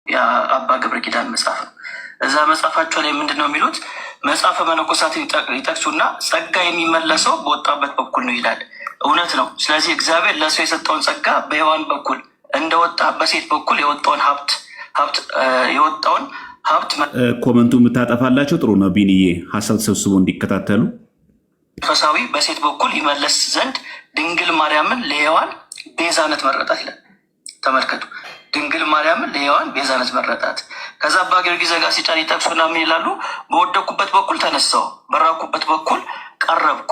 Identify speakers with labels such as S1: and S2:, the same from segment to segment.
S1: የአባ ገብረ ኪዳን መጽሐፍ ነው። እዛ መጽሐፋቸው ላይ ምንድን ነው የሚሉት? መጽሐፈ መነኮሳትን ይጠቅሱና ጸጋ የሚመለሰው በወጣበት በኩል ነው ይላል። እውነት ነው። ስለዚህ እግዚአብሔር ለሰው የሰጠውን ጸጋ በሔዋን በኩል እንደወጣ በሴት በኩል የወጣውን ሀብት
S2: ኮመንቱ የምታጠፋላቸው ጥሩ ነው። ቢንዬ ሀሳብ ተሰብስቦ እንዲከታተሉ
S1: መንፈሳዊ በሴት በኩል ይመለስ ዘንድ ድንግል ማርያምን ለሔዋን ቤዛነት መረጣት ይላል። ተመልከቱ፣ ድንግል ማርያምን ለሔዋን ቤዛነት መረጣት። ከዛ አባ ጊዮርጊስ ዘጋስጫን ይጠቅሱና ምን ይላሉ? በወደኩበት በኩል ተነሳው፣ በራኩበት በኩል ቀረብኩ።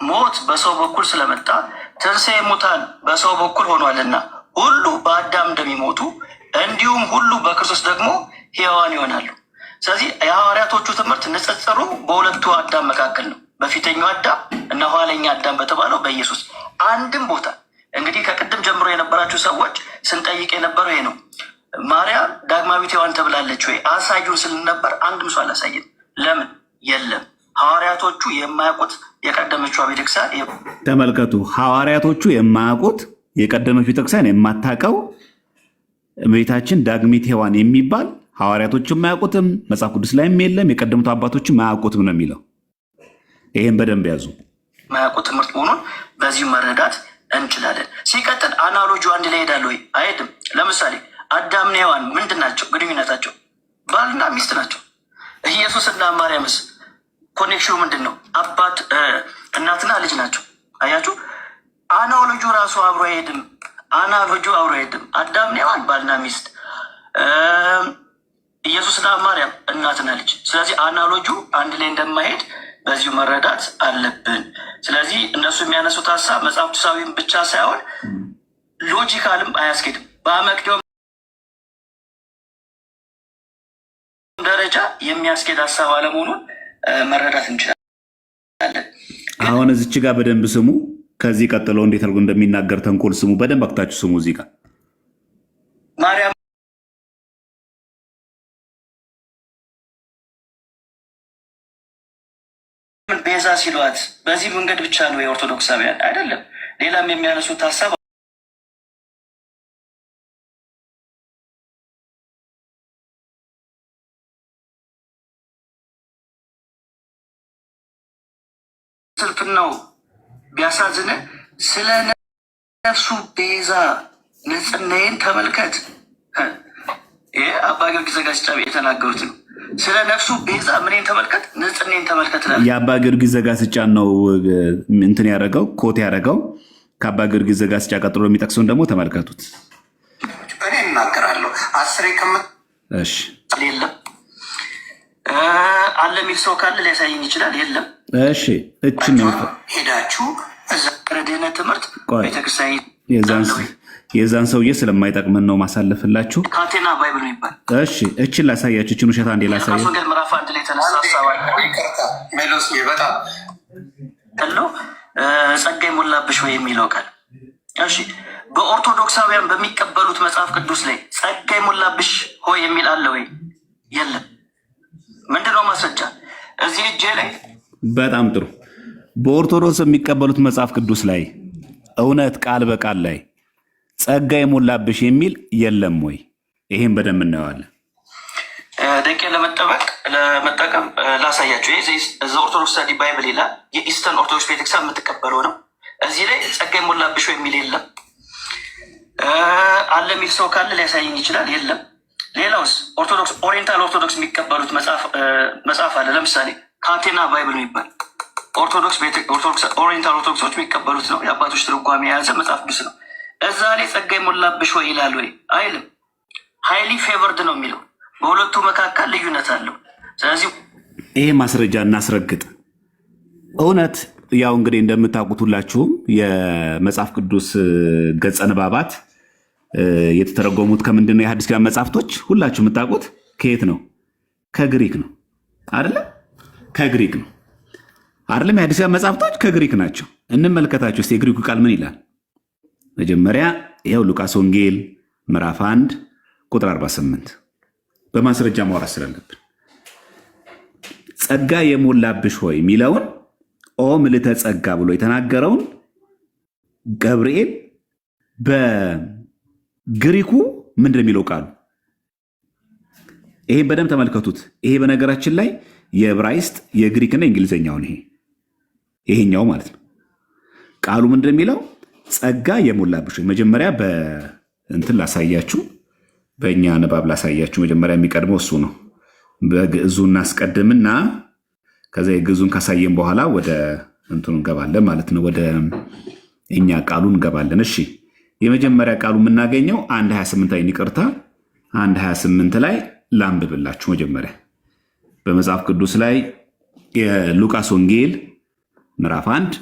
S1: ሞት በሰው በኩል ስለመጣ ትንሣኤ ሙታን በሰው በኩል ሆኗልና ሁሉ በአዳም እንደሚሞቱ እንዲሁም ሁሉ በክርስቶስ ደግሞ ሕያዋን ይሆናሉ። ስለዚህ የሐዋርያቶቹ ትምህርት ንጽጽሩ በሁለቱ አዳም መካከል ነው፣ በፊተኛው አዳም እና ኋለኛ አዳም በተባለው በኢየሱስ። አንድም ቦታ እንግዲህ ከቅድም ጀምሮ የነበራችሁ ሰዎች ስንጠይቅ የነበረው ይሄ ነው። ማርያም ዳግማዊት ሔዋን ተብላለች ወይ አሳዩን ስልነበር አንድም ሰው አላሳየን። ለምን? የለም። ሐዋርያቶቹ የማያውቁት የቀደመችው ቤተክርስቲያን
S2: ተመልከቱ። ሐዋርያቶቹ የማያውቁት የቀደመች ቤተክርስቲያን የማታውቀው እመቤታችን ዳግሚት ሔዋን የሚባል ሐዋርያቶቹ የማያውቁትም መጽሐፍ ቅዱስ ላይም የለም፣ የቀደሙት አባቶችም የማያውቁትም ነው የሚለው። ይህም በደንብ ያዙ።
S1: የማያውቁት ትምህርት መሆኑን በዚሁ መረዳት እንችላለን። ሲቀጥል አናሎጂ አንድ ላይ ሄዳል ወይ? አይሄድም። ለምሳሌ አዳምና ሔዋን ምንድን ናቸው ግንኙነታቸው? ባልና ሚስት ናቸው። ኢየሱስና ማርያምስ ኮኔክሽኑ ምንድን ነው? አባት እናትና ልጅ ናቸው። አያችሁ፣ አናሎጂ ራሱ አብሮ አይሄድም። አናሎጂ አብሮ አይሄድም። አዳምና ሔዋን ባልና ሚስት፣ ኢየሱስና ማርያም እናትና ልጅ። ስለዚህ አናሎጂ አንድ ላይ እንደማይሄድ በዚሁ መረዳት አለብን። ስለዚህ እነሱ የሚያነሱት ሀሳብ መጽሐፍ ቅዱሳዊም ብቻ ሳይሆን ሎጂካልም አያስኬድም። በአመክንዮ ደረጃ የሚያስኬድ ሀሳብ አለመሆኑን መረዳት እንችላለን።
S2: አሁን እዚች ጋር በደንብ ስሙ። ከዚህ ቀጥሎ እንዴት አድርጎ እንደሚናገር ተንኮል ስሙ። በደንብ አክታችሁ ስሙ። እዚህ ጋር
S1: ማርያም ቤዛ ሲሏት በዚህ መንገድ ብቻ ነው የኦርቶዶክሳውያን አይደለም። ሌላም የሚያነሱት ሀሳብ ስልፍናው ቢያሳዝን ስለ ነፍሱ ቤዛ ንጽሕናዬን ተመልከት። ይሄ አባ ጊዮርጊስ ዘጋስጫ የተናገሩት ነው። ስለ ነፍሱ ቤዛ ምንን ተመልከት፣ ንጽሕናዬን ተመልከት።
S2: የአባ ጊዮርጊስ ዘጋስጫን ነው እንትን ያደረገው ኮት ያደረገው። ከአባ ጊዮርጊስ ዘጋስጫ ቀጥሎ የሚጠቅሰውን ደግሞ ተመልከቱት።
S3: እኔ እናገራለሁ አስሬ
S1: የለም አለ የሚል ሰው ካለ ሊያሳየኝ ይችላል። የለም።
S2: እሺ እችን
S3: ሄዳችሁ
S1: ድህነት ትምህርት ቤተክርስቲያን
S2: የዛን ሰውዬ ስለማይጠቅምን ነው ማሳለፍላችሁ።
S1: ካቴና ባይብል ይባል።
S2: እሺ እችን ላሳያችሁ። እችን ውሸት አንዴ ላሳያ።
S1: ወንጌል ምዕራፍ 1 ላይ ተነሳ ሀሳባል
S3: ሜሎስ በጣም
S1: ለው ጸጋ የሞላብሽ ወይ የሚለው ቃል። እሺ በኦርቶዶክሳውያን በሚቀበሉት መጽሐፍ ቅዱስ ላይ ጸጋ የሞላብሽ ሆይ የሚል አለ ወይ? የለም። ምንድነው ማስረጃ? እዚህ እጄ ላይ
S2: በጣም ጥሩ። በኦርቶዶክስ የሚቀበሉት መጽሐፍ ቅዱስ ላይ እውነት ቃል በቃል ላይ ጸጋ የሞላብሽ የሚል የለም ወይ? ይሄን በደንብ እናየዋለን።
S1: ደቄ ለመጠቀም ላሳያቸው። ዘ ኦርቶዶክስ ስታዲ ባይብል ይላል። የኢስተርን ኦርቶዶክስ ቤተክርስቲያን የምትቀበለው ነው። እዚህ ላይ ጸጋ የሞላብሽ የሚል የለም። አለ የሚል ሰው ካለ ሊያሳየኝ ይችላል። የለም። ሌላውስ ኦርቶዶክስ ኦሪየንታል ኦርቶዶክስ የሚቀበሉት መጽሐፍ አለ። ለምሳሌ ካቴና ባይብል የሚባል ኦሪየንታል ኦርቶዶክሶች የሚቀበሉት ነው። የአባቶች ትርጓሜ የያዘ መጽሐፍ ቅዱስ ነው። እዛ ላይ ጸጋ የሞላብሽ ወይ ይላል ወይ? አይልም። ሃይሊ ፌቨርድ ነው የሚለው። በሁለቱ መካከል ልዩነት አለው። ስለዚህ
S2: ይሄ ማስረጃ እናስረግጥ። እውነት ያው እንግዲህ እንደምታውቁት ሁላችሁም የመጽሐፍ ቅዱስ ገጸ ንባባት የተተረጎሙት ከምንድን ነው? የሐዲስ ኪዳን መጽሐፍቶች ሁላችሁ የምታውቁት ከየት ነው? ከግሪክ ነው አይደለ? ከግሪክ ነው አይደለም? የሐዲስ ኪዳን መጽሐፍቶች ከግሪክ ናቸው። እንመልከታቸው እስኪ የግሪኩ ቃል ምን ይላል? መጀመሪያ ይኸው ሉቃስ ወንጌል ምዕራፍ 1 ቁጥር 48 በማስረጃ ማውራት ስላለብን ጸጋ የሞላብሽ ሆይ የሚለውን ኦ ምልዕተ ጸጋ ብሎ የተናገረውን ገብርኤል በግሪኩ ምንድን የሚለው ቃሉ? ይሄን በደንብ ተመልከቱት። ይሄ በነገራችን ላይ የዕብራይስጥ የግሪክና የእንግሊዝኛውን ይሄኛው ማለት ነው። ቃሉ ምንድን የሚለው? ጸጋ የሞላብሽ። መጀመሪያ በእንትን ላሳያችሁ፣ በእኛ ንባብ ላሳያችሁ። መጀመሪያ የሚቀድመው እሱ ነው። በግዕዙ እናስቀድምና ከዛ የግዕዙን ካሳየን በኋላ ወደ እንትኑ እንገባለን ማለት ነው። ወደ እኛ ቃሉ እንገባለን። እሺ የመጀመሪያ ቃሉ የምናገኘው 1:28 ላይ ይቅርታ፣ 1:28 ላይ ላንብብላችሁ። መጀመሪያ በመጽሐፍ ቅዱስ ላይ የሉቃስ ወንጌል ምዕራፍ 1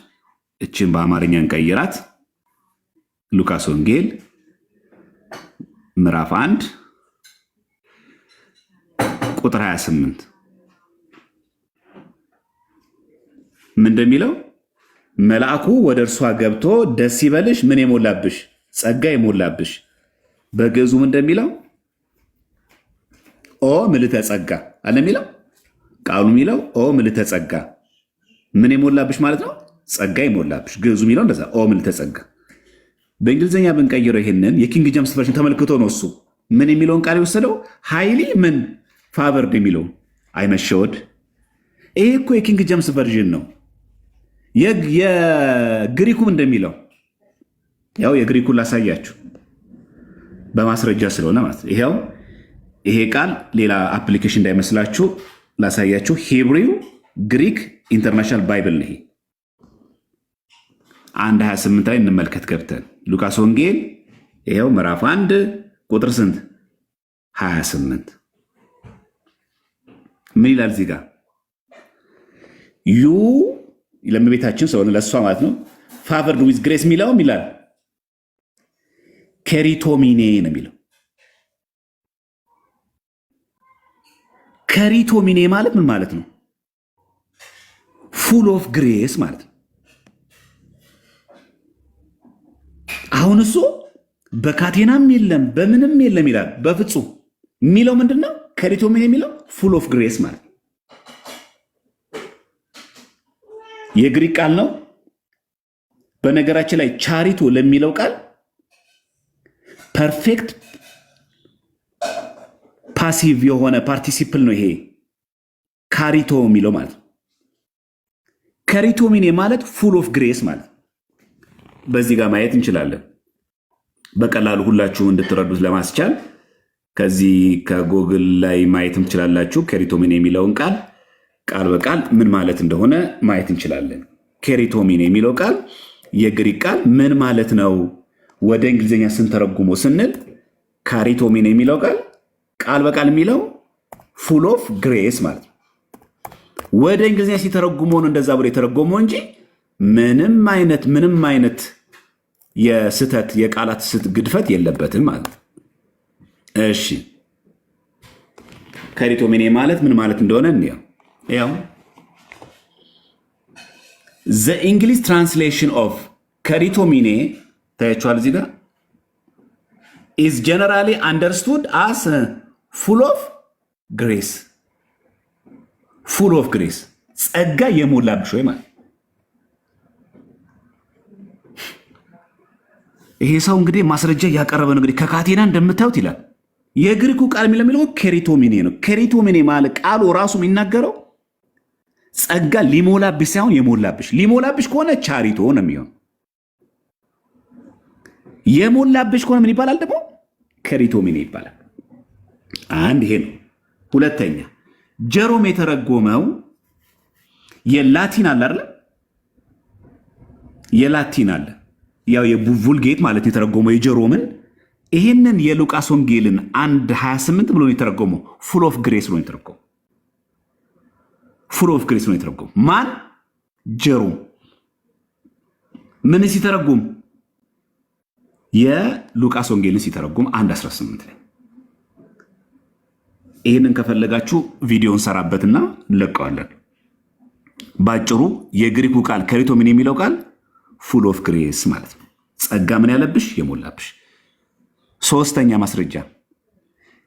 S2: እችን በአማርኛ እንቀይራት። ሉቃስ ወንጌል ምዕራፍ 1 ቁጥር 28 ምን እንደሚለው? መልአኩ ወደ እርሷ ገብቶ ደስ ይበልሽ፣ ምን የሞላብሽ? ጸጋ የሞላብሽ። በግዕዙ ምን እንደሚለው? ኦ ምልዕተ ጸጋ አለ የሚለው ቃሉ የሚለው ኦ ምልዕተ ጸጋ፣ ምን የሞላብሽ ማለት ነው? ጸጋ የሞላብሽ። ግዕዙ የሚለው እንደዛ ኦ ምልዕተ ጸጋ። በእንግሊዝኛ ብንቀይረው ይሄንን የኪንግ ጀምስ ቨርዥን ተመልክቶ ነው እሱ ምን የሚለውን ቃል የወሰደው? ሃይሊ ምን ፋቨርድ የሚለው አይመሸወድ። ይሄ እኮ የኪንግ ጀምስ ቨርዥን ነው። የግሪኩም እንደሚለው ያው የግሪኩን ላሳያችሁ በማስረጃ ስለሆነ ማለት ነው። ይሄው ይሄ ቃል ሌላ አፕሊኬሽን እንዳይመስላችሁ ላሳያችሁ። ሂብሪው ግሪክ ኢንተርናሽናል ባይብል ነው። ይሄ 1:28 ላይ እንመልከት ገብተን ሉቃስ ወንጌል ይሄው ምዕራፍ 1 ቁጥር ስንት? 28 ምን ይላል እዚህ ጋር? ዩ ለእመቤታችን ስለሆነ ለእሷ ማለት ነው። ፋቨርድ ዊዝ ግሬስ የሚለውም ይላል ከሪቶሚኔ ነው የሚለው። ከሪቶሚኔ ማለት ምን ማለት ነው? ፉል ኦፍ ግሬስ ማለት ነው። አሁን እሱ በካቴናም የለም በምንም የለም ይላል። በፍጹም የሚለው ምንድን ነው? ከሪቶሚኔ የሚለው ፉል ኦፍ ግሬስ ማለት ነው። የግሪክ ቃል ነው። በነገራችን ላይ ቻሪቶ ለሚለው ቃል ፐርፌክት ፓሲቭ የሆነ ፓርቲሲፕል ነው ይሄ ካሪቶ የሚለው ማለት ነው። ከሪቶሚኔ ማለት ፉል ኦፍ ግሬስ ማለት ነው። በዚህ ጋር ማየት እንችላለን በቀላሉ ሁላችሁ እንድትረዱት ለማስቻል ከዚህ ከጎግል ላይ ማየትም ትችላላችሁ። ከሪቶሚኔ የሚለውን ቃል በቃል ምን ማለት እንደሆነ ማየት እንችላለን። ከሪቶሚኔ የሚለው ቃል የግሪክ ቃል ምን ማለት ነው? ወደ እንግሊዝኛ ስንተረጉሞ ስንል ካሪቶሚኔ የሚለው ቃል በቃል የሚለው ፉል ኦፍ ግሬስ ማለት ነው። ወደ እንግሊዝኛ ሲተረጉሞ ነው እንደዛ ብሎ የተረጎመው እንጂ ምንም አይነት የስህተት የቃላት ግድፈት የለበትም ማለት ነው። እሺ ከሪቶሚኔ ማለት ምን ማለት እንደሆነ እንየው። ያው the English translation of ከሪቶሚኔ ታያችኋል እዚህ ጋር is generally understood as full of grace ጸጋ የሞላብሽ ወይ ማለት። ይሄ ሰው እንግዲህ ማስረጃ እያቀረበ ነው። እንግዲህ ከካቴና እንደምታዩት ይላል። የግሪኩ ቃል የሚለው ከሪቶሚኔ ነው። ከሪቶሚኔ ማለት ቃሉ ራሱ የሚናገረው ጸጋ ሊሞላብሽ ሳይሆን የሞላብሽ። ሊሞላብሽ ከሆነ ቻሪቶ ነው የሚሆን። የሞላብሽ ከሆነ ምን ይባላል ደግሞ? ከሪቶሚኔ ይባላል። አንድ ይሄ ነው። ሁለተኛ ጀሮም የተረጎመው የላቲን አለ አይደል? የላቲን አለ ያው የቡልጌት ማለት የተረጎመው የጀሮምን። ይሄንን የሉቃስ ወንጌልን 1:28 ብሎ የተረጎመው ፉል ኦፍ ግሬስ ብሎ የተረጎመው ፉል ኦፍ ግሬስ ነው የተረጎመው። ማን? ጀሮም። ምን ሲተረጉም? የሉቃስ ወንጌልን ሲተረጉም 1:18 ላይ። ይህንን ከፈለጋችሁ ቪዲዮ እንሰራበትና እንለቀዋለን። ባጭሩ የግሪኩ ቃል ከሪቶሚኔ የሚለው ቃል ፉል ኦፍ ግሬስ ማለት ነው። ጸጋ ምን ያለብሽ? የሞላብሽ። ሶስተኛ ማስረጃ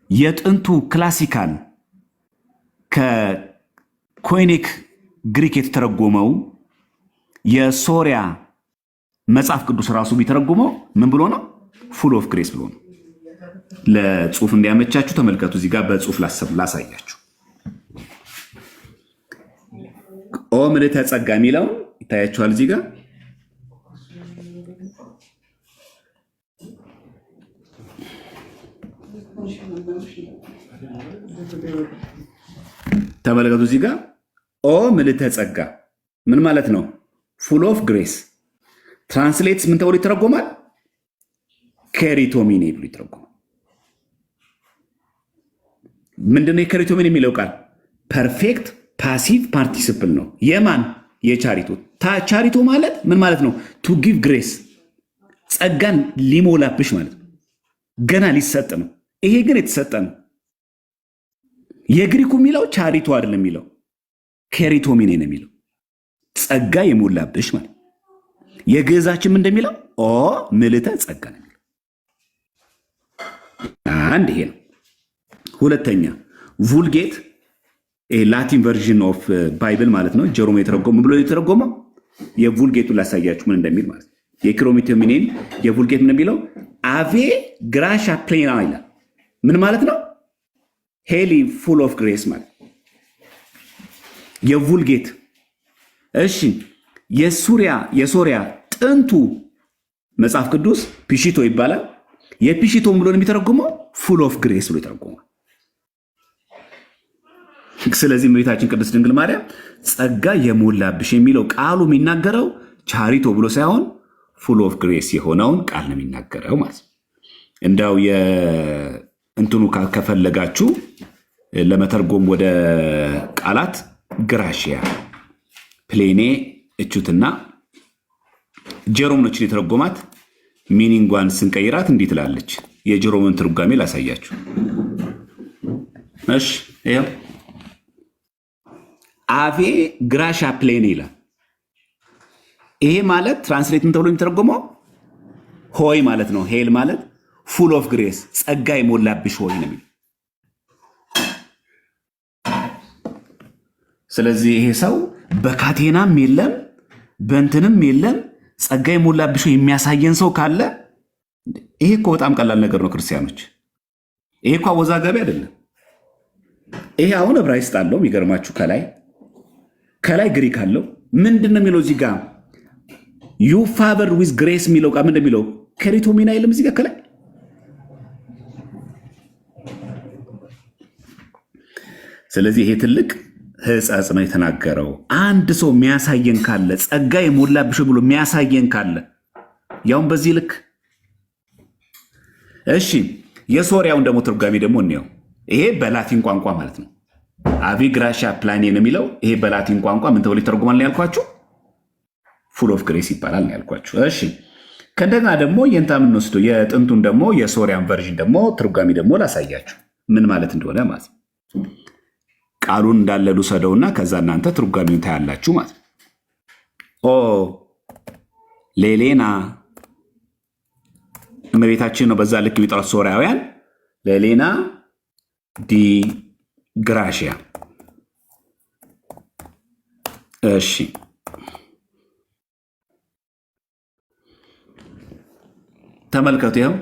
S2: የጥንቱ ክላሲካል ከኮይኒክ ግሪክ የተተረጎመው የሶሪያ መጽሐፍ ቅዱስ ራሱ ቢተረጉመው ምን ብሎ ነው? ፉል ኦፍ ግሬስ ብሎ ነው። ለጽሁፍ እንዲያመቻችሁ ተመልከቱ። እዚህ ጋር በጽሁፍ ላሳያችሁ። ኦ ምልዕተ ጸጋ የሚለውን ይታያችኋል እዚህ ጋር ተመልከቱ። እዚህ ጋር ኦ ምልዕተ ጸጋ ምን ማለት ነው? ፉል ኦፍ ግሬስ። ትራንስሌትስ ምን ተብሎ ይተረጎማል? ከሪቶሚኔ ብሎ ይተረጎማል። ምንድነው የከሪቶሚኔ የሚለው ቃል? ፐርፌክት ፓሲቭ ፓርቲሲፕል ነው። የማን? የቻሪቶ። ቻሪቶ ማለት ምን ማለት ነው? ቱ ጊቭ ግሬስ፣ ጸጋን ሊሞላብሽ ማለት ነው። ገና ሊሰጥ ነው። ይሄ ግን የተሰጠ ነው። የግሪኩ የሚለው ቻሪቶ አይደለም የሚለው ከሪቶሚኔ ነው የሚለው ጸጋ የሞላብሽ ማለት። የግዕዛችን እንደሚለው ኦ ምልዕተ ጸጋ ነው የሚለው። አንድ ይሄ ነው። ሁለተኛ vulgate ላቲን ቨርዥን ኦፍ ባይብል ማለት ነው። ጀሮም የተረጎመ ብሎ የተረጎመው የvulgate ላሳያችሁ ምን እንደሚል ማለት ነው። የክሪቶሚኔን የvulgate ምን እንደሚለው አቬ ግራሻ ፕሌና ይላል። ምን ማለት ነው? ሄሊ ፉል ኦፍ ግሬስ ማለት የvulgate። እሺ የሶሪያ ጥንቱ መጽሐፍ ቅዱስ ፒሺቶ ይባላል። የፒሺቶም ብሎ የሚተረጉመው ፉል ኦፍ ግሬስ ብሎ ይተረጉማል። ስለዚህ እመቤታችን ቅድስት ድንግል ማርያም ጸጋ የሞላብሽ የሚለው ቃሉ የሚናገረው ቻሪቶ ብሎ ሳይሆን ፉል ኦፍ ግሬስ የሆነውን ቃል ነው የሚናገረው ማለት ነው። እንዳው እንትኑ ከፈለጋችሁ ለመተርጎም ወደ ቃላት ግራሽያ ፕሌኔ እቹትና ጀሮምኖችን የተረጎማት ሚኒንጓን ስንቀይራት እንዲህ ትላለች። የጀሮምን ትርጓሜ ላሳያችሁ። እሺ ይኸው አቬ ግራሻ ፕሌኔ ይላል። ይሄ ማለት ትራንስሌት ምን ተብሎ የሚተረጎመው ሆይ ማለት ነው። ሄል ማለት ፉል ኦፍ ግሬስ ጸጋ የሞላብሽ ሆይ ነው የሚለው። ስለዚህ ይሄ ሰው በካቴናም የለም በእንትንም የለም ጸጋ የሞላብሽ የሚያሳየን ሰው ካለ ይሄ እኮ በጣም ቀላል ነገር ነው ክርስቲያኖች። ይሄ እኮ አወዛጋቢ አይደለም። ይሄ አሁን ዕብራይስጥ አለው የሚገርማችሁ ከላይ ግሪክ አለው። ምንድን ነው የሚለው እዚህ ጋር ዩ ፋቨር ዊዝ ግሬስ የሚለው ቃል ምንድን ነው የሚለው? ከሪቶሚና አይልም እዚህ ጋር ከላይ። ስለዚህ ይሄ ትልቅ ሕጸጽ ነው የተናገረው። አንድ ሰው የሚያሳየን ካለ ጸጋ የሞላብሽ ብሎ የሚያሳየን ካለ ያውን በዚህ ልክ። እሺ የሶሪያውን ደግሞ ትርጓሜ ደግሞ እንየው። ይሄ በላቲን ቋንቋ ማለት ነው። አቪ ግራሻ ፕላኔ ነው የሚለው። ይሄ በላቲን ቋንቋ ምን ተብሎ ይተረጎማል ነው ያልኳችሁ? ፉል ኦፍ ግሬስ ይባላል ነው ያልኳችሁ። እሺ ከእንደገና ደግሞ የእንታ የምንወስደው የጥንቱን ደግሞ የሶሪያን ቨርዥን ደግሞ ትርጓሜ ደግሞ ላሳያችሁ ምን ማለት እንደሆነ ማለት ነው። ቃሉን እንዳለ ልውሰደውና ከዛ እናንተ ትርጓሜውን ታያላችሁ ማለት ነው። ኦ ሌሌና እመቤታችን ነው በዛ ልክ የሚጠራት ሶሪያውያን ሌሌና ዲ ግራሽያ። እሺ ተመልከቱ። ይኸው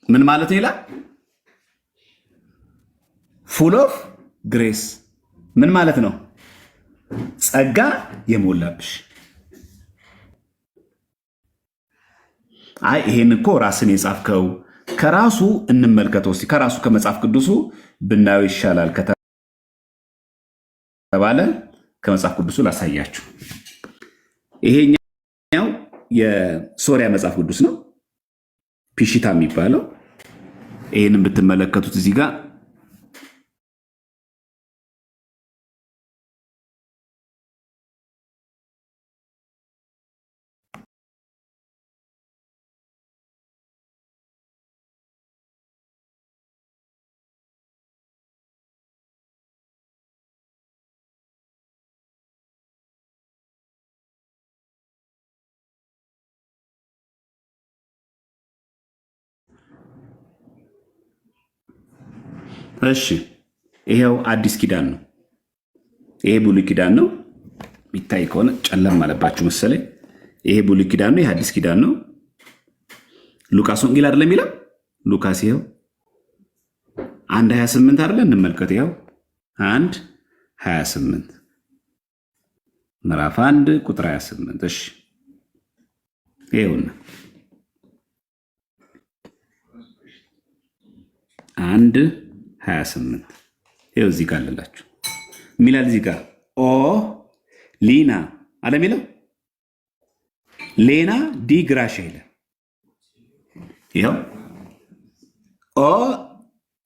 S2: ምን ማለት ነው ይላል? ፉል ኦፍ ግሬስ ምን ማለት ነው? ጸጋ የሞላብሽ። አይ ይሄን እኮ ራስን የጻፍከው ከራሱ እንመልከተው እስቲ። ከራሱ ከመጽሐፍ ቅዱሱ ብናየው ይሻላል ከተባለ ከመጽሐፍ ቅዱሱ ላሳያችሁ። ይሄኛው የሶሪያ መጽሐፍ ቅዱስ ነው ፒሺታ የሚባለው። ይሄንን ብትመለከቱት እዚህ ጋር እሺ ይሄው አዲስ ኪዳን ነው። ይሄ ብሉይ ኪዳን ነው። የሚታይ ከሆነ ጨለም አለባችሁ መሰለኝ። ይሄ ብሉይ ኪዳን ነው፣ ይሄ አዲስ ኪዳን ነው። ሉቃስ ወንጌል አይደለም የሚለው ሉቃስ ይኸው 1:28 አይደለ? እንመልከት። ይኸው 1:28 ምዕራፍ 1 ቁጥር 28። እሺ ይኸውና 1:28 ይኸው እዚህ ጋር አለላችሁ ሚላል እዚህ ጋር ኦ ሊና አለ የሚለው ሌና ዲ ግራሻ ይለ ይኸው ኦ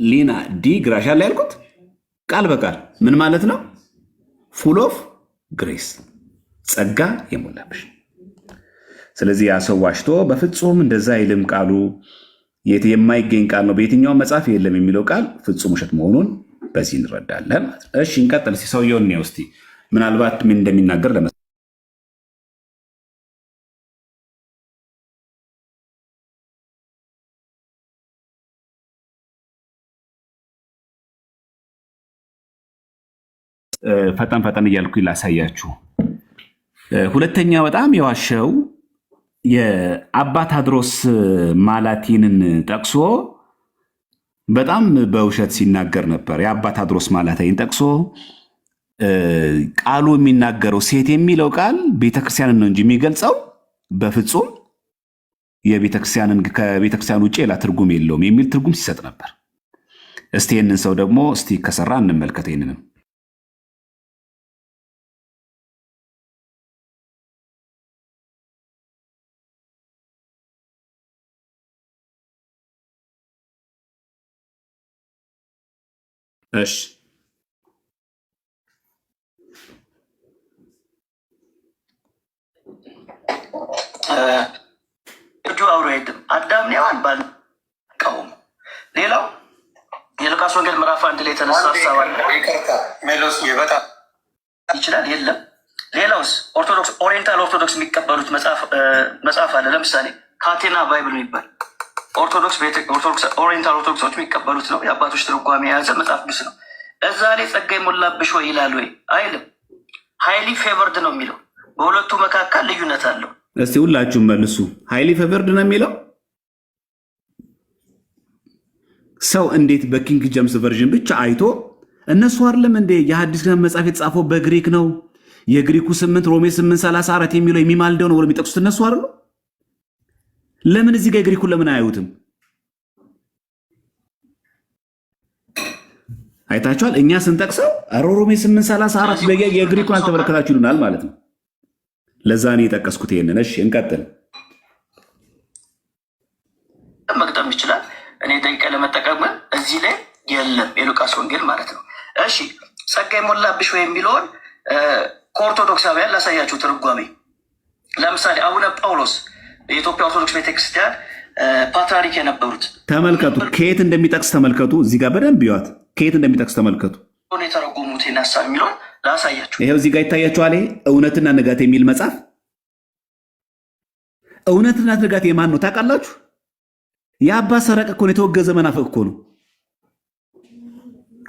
S2: ሊና ዲ ግራሻ ላይ ያልኩት ቃል በቃል ምን ማለት ነው? ፉል ኦፍ ግሬስ ጸጋ የሞላብሽ። ስለዚህ ያ ሰው ዋሽቶ በፍጹም እንደዛ አይልም። ቃሉ የማይገኝ ቃል ነው፣ በየትኛውም መጽሐፍ የለም የሚለው ቃል ፍጹም ውሸት መሆኑን በዚህ እንረዳለን ማለት ነው። እሺ እንቀጥል። ሰውየውን ነው እስቲ ምናልባት ምን እንደሚናገር ፈጠን እያልኩ ላሳያችሁ። ሁለተኛ በጣም የዋሸው የአባ ታድሮስ ማላቲንን ጠቅሶ በጣም በውሸት ሲናገር ነበር። የአባ ታድሮስ ማላቲንን ጠቅሶ ቃሉ የሚናገረው ሴት የሚለው ቃል ቤተክርስቲያንን ነው እንጂ የሚገልጸው በፍጹም ከቤተክርስቲያን ውጭ ሌላ ትርጉም የለውም የሚል ትርጉም ሲሰጥ ነበር። እስቲ ይህንን ሰው ደግሞ እስቲ ከሰራ እንመልከት። ይህንንም እሺ
S1: እጁ አብሮ አይሄድም። አዳም ሔዋን ባልቀውም ሌላው የሉቃስ ወንጌል ምዕራፍ 1 ላይ የተነሳ ሀሳብ
S3: ሜሎስ በጣም
S1: ይችላል የለም። ሌላውስ ኦርቶዶክስ ኦሪየንታል ኦርቶዶክስ የሚቀበሉት መጽሐፍ አለ። ለምሳሌ ካቴና ባይብል የሚባል ኦሪየንታል ኦርቶዶክሶች የሚቀበሉት ነው። የአባቶች ትርጓሜ የያዘ መጽሐፍ ቅዱስ ነው። እዛ ላይ ጸጋ የሞላብሽ ወይ ይላል ወይ አይልም። ሃይሊ ፌቨርድ ነው የሚለው። በሁለቱ መካከል ልዩነት አለው።
S2: እስቲ ሁላችሁም መልሱ። ሃይሊ ፌቨርድ ነው የሚለው ሰው እንዴት በኪንግ ጀምስ ቨርዥን ብቻ አይቶ እነሱ አይደለም እንዴ የሐዲስ ኪዳን መጽሐፍ የተጻፈው በግሪክ ነው፣ የግሪኩ 8 ሮሜ 8:34 የሚለው የሚማልደው ነው ብለው የሚጠቅሱት እነሱ አይደሉ? ለምን እዚህ ጋር የግሪኩን ለምን አያዩትም? አይታችኋል። እኛ ስንጠቅሰው ሮሜ 8:34 የግሪኩን አልተመለከታችሁ ይሉናል ማለት ነው። ለዛ ነው የጠቀስኩት ይሄንን። እሺ እንቀጥል።
S1: መቅደም ይችላል። እኔ ደቂቃ ለመጠቀም እዚህ ላይ የለም የሉቃስ ወንጌል ማለት ነው። እሺ ጸጋ የሞላብሽ ወይ የሚለውን ከኦርቶዶክሳውያን ላሳያችሁ ትርጓሜ። ለምሳሌ አቡነ ጳውሎስ የኢትዮጵያ ኦርቶዶክስ ቤተክርስቲያን ፓትርያርክ የነበሩት
S2: ተመልከቱ። ከየት እንደሚጠቅስ ተመልከቱ። እዚህ ጋር በደንብ ይዋት። ከየት እንደሚጠቅስ ተመልከቱ።
S1: የተረጎሙት ሀሳብ የሚለውን ላሳያችሁ።
S2: ይኸው እዚህ ጋር ይታያችኋል። እውነትና ንጋት የሚል መጽሐፍ። እውነትና ንጋት የማን ነው ታውቃላችሁ? የአባ ሰረቀ እኮ ነው። የተወገዘ መናፍቅ እኮ ነው።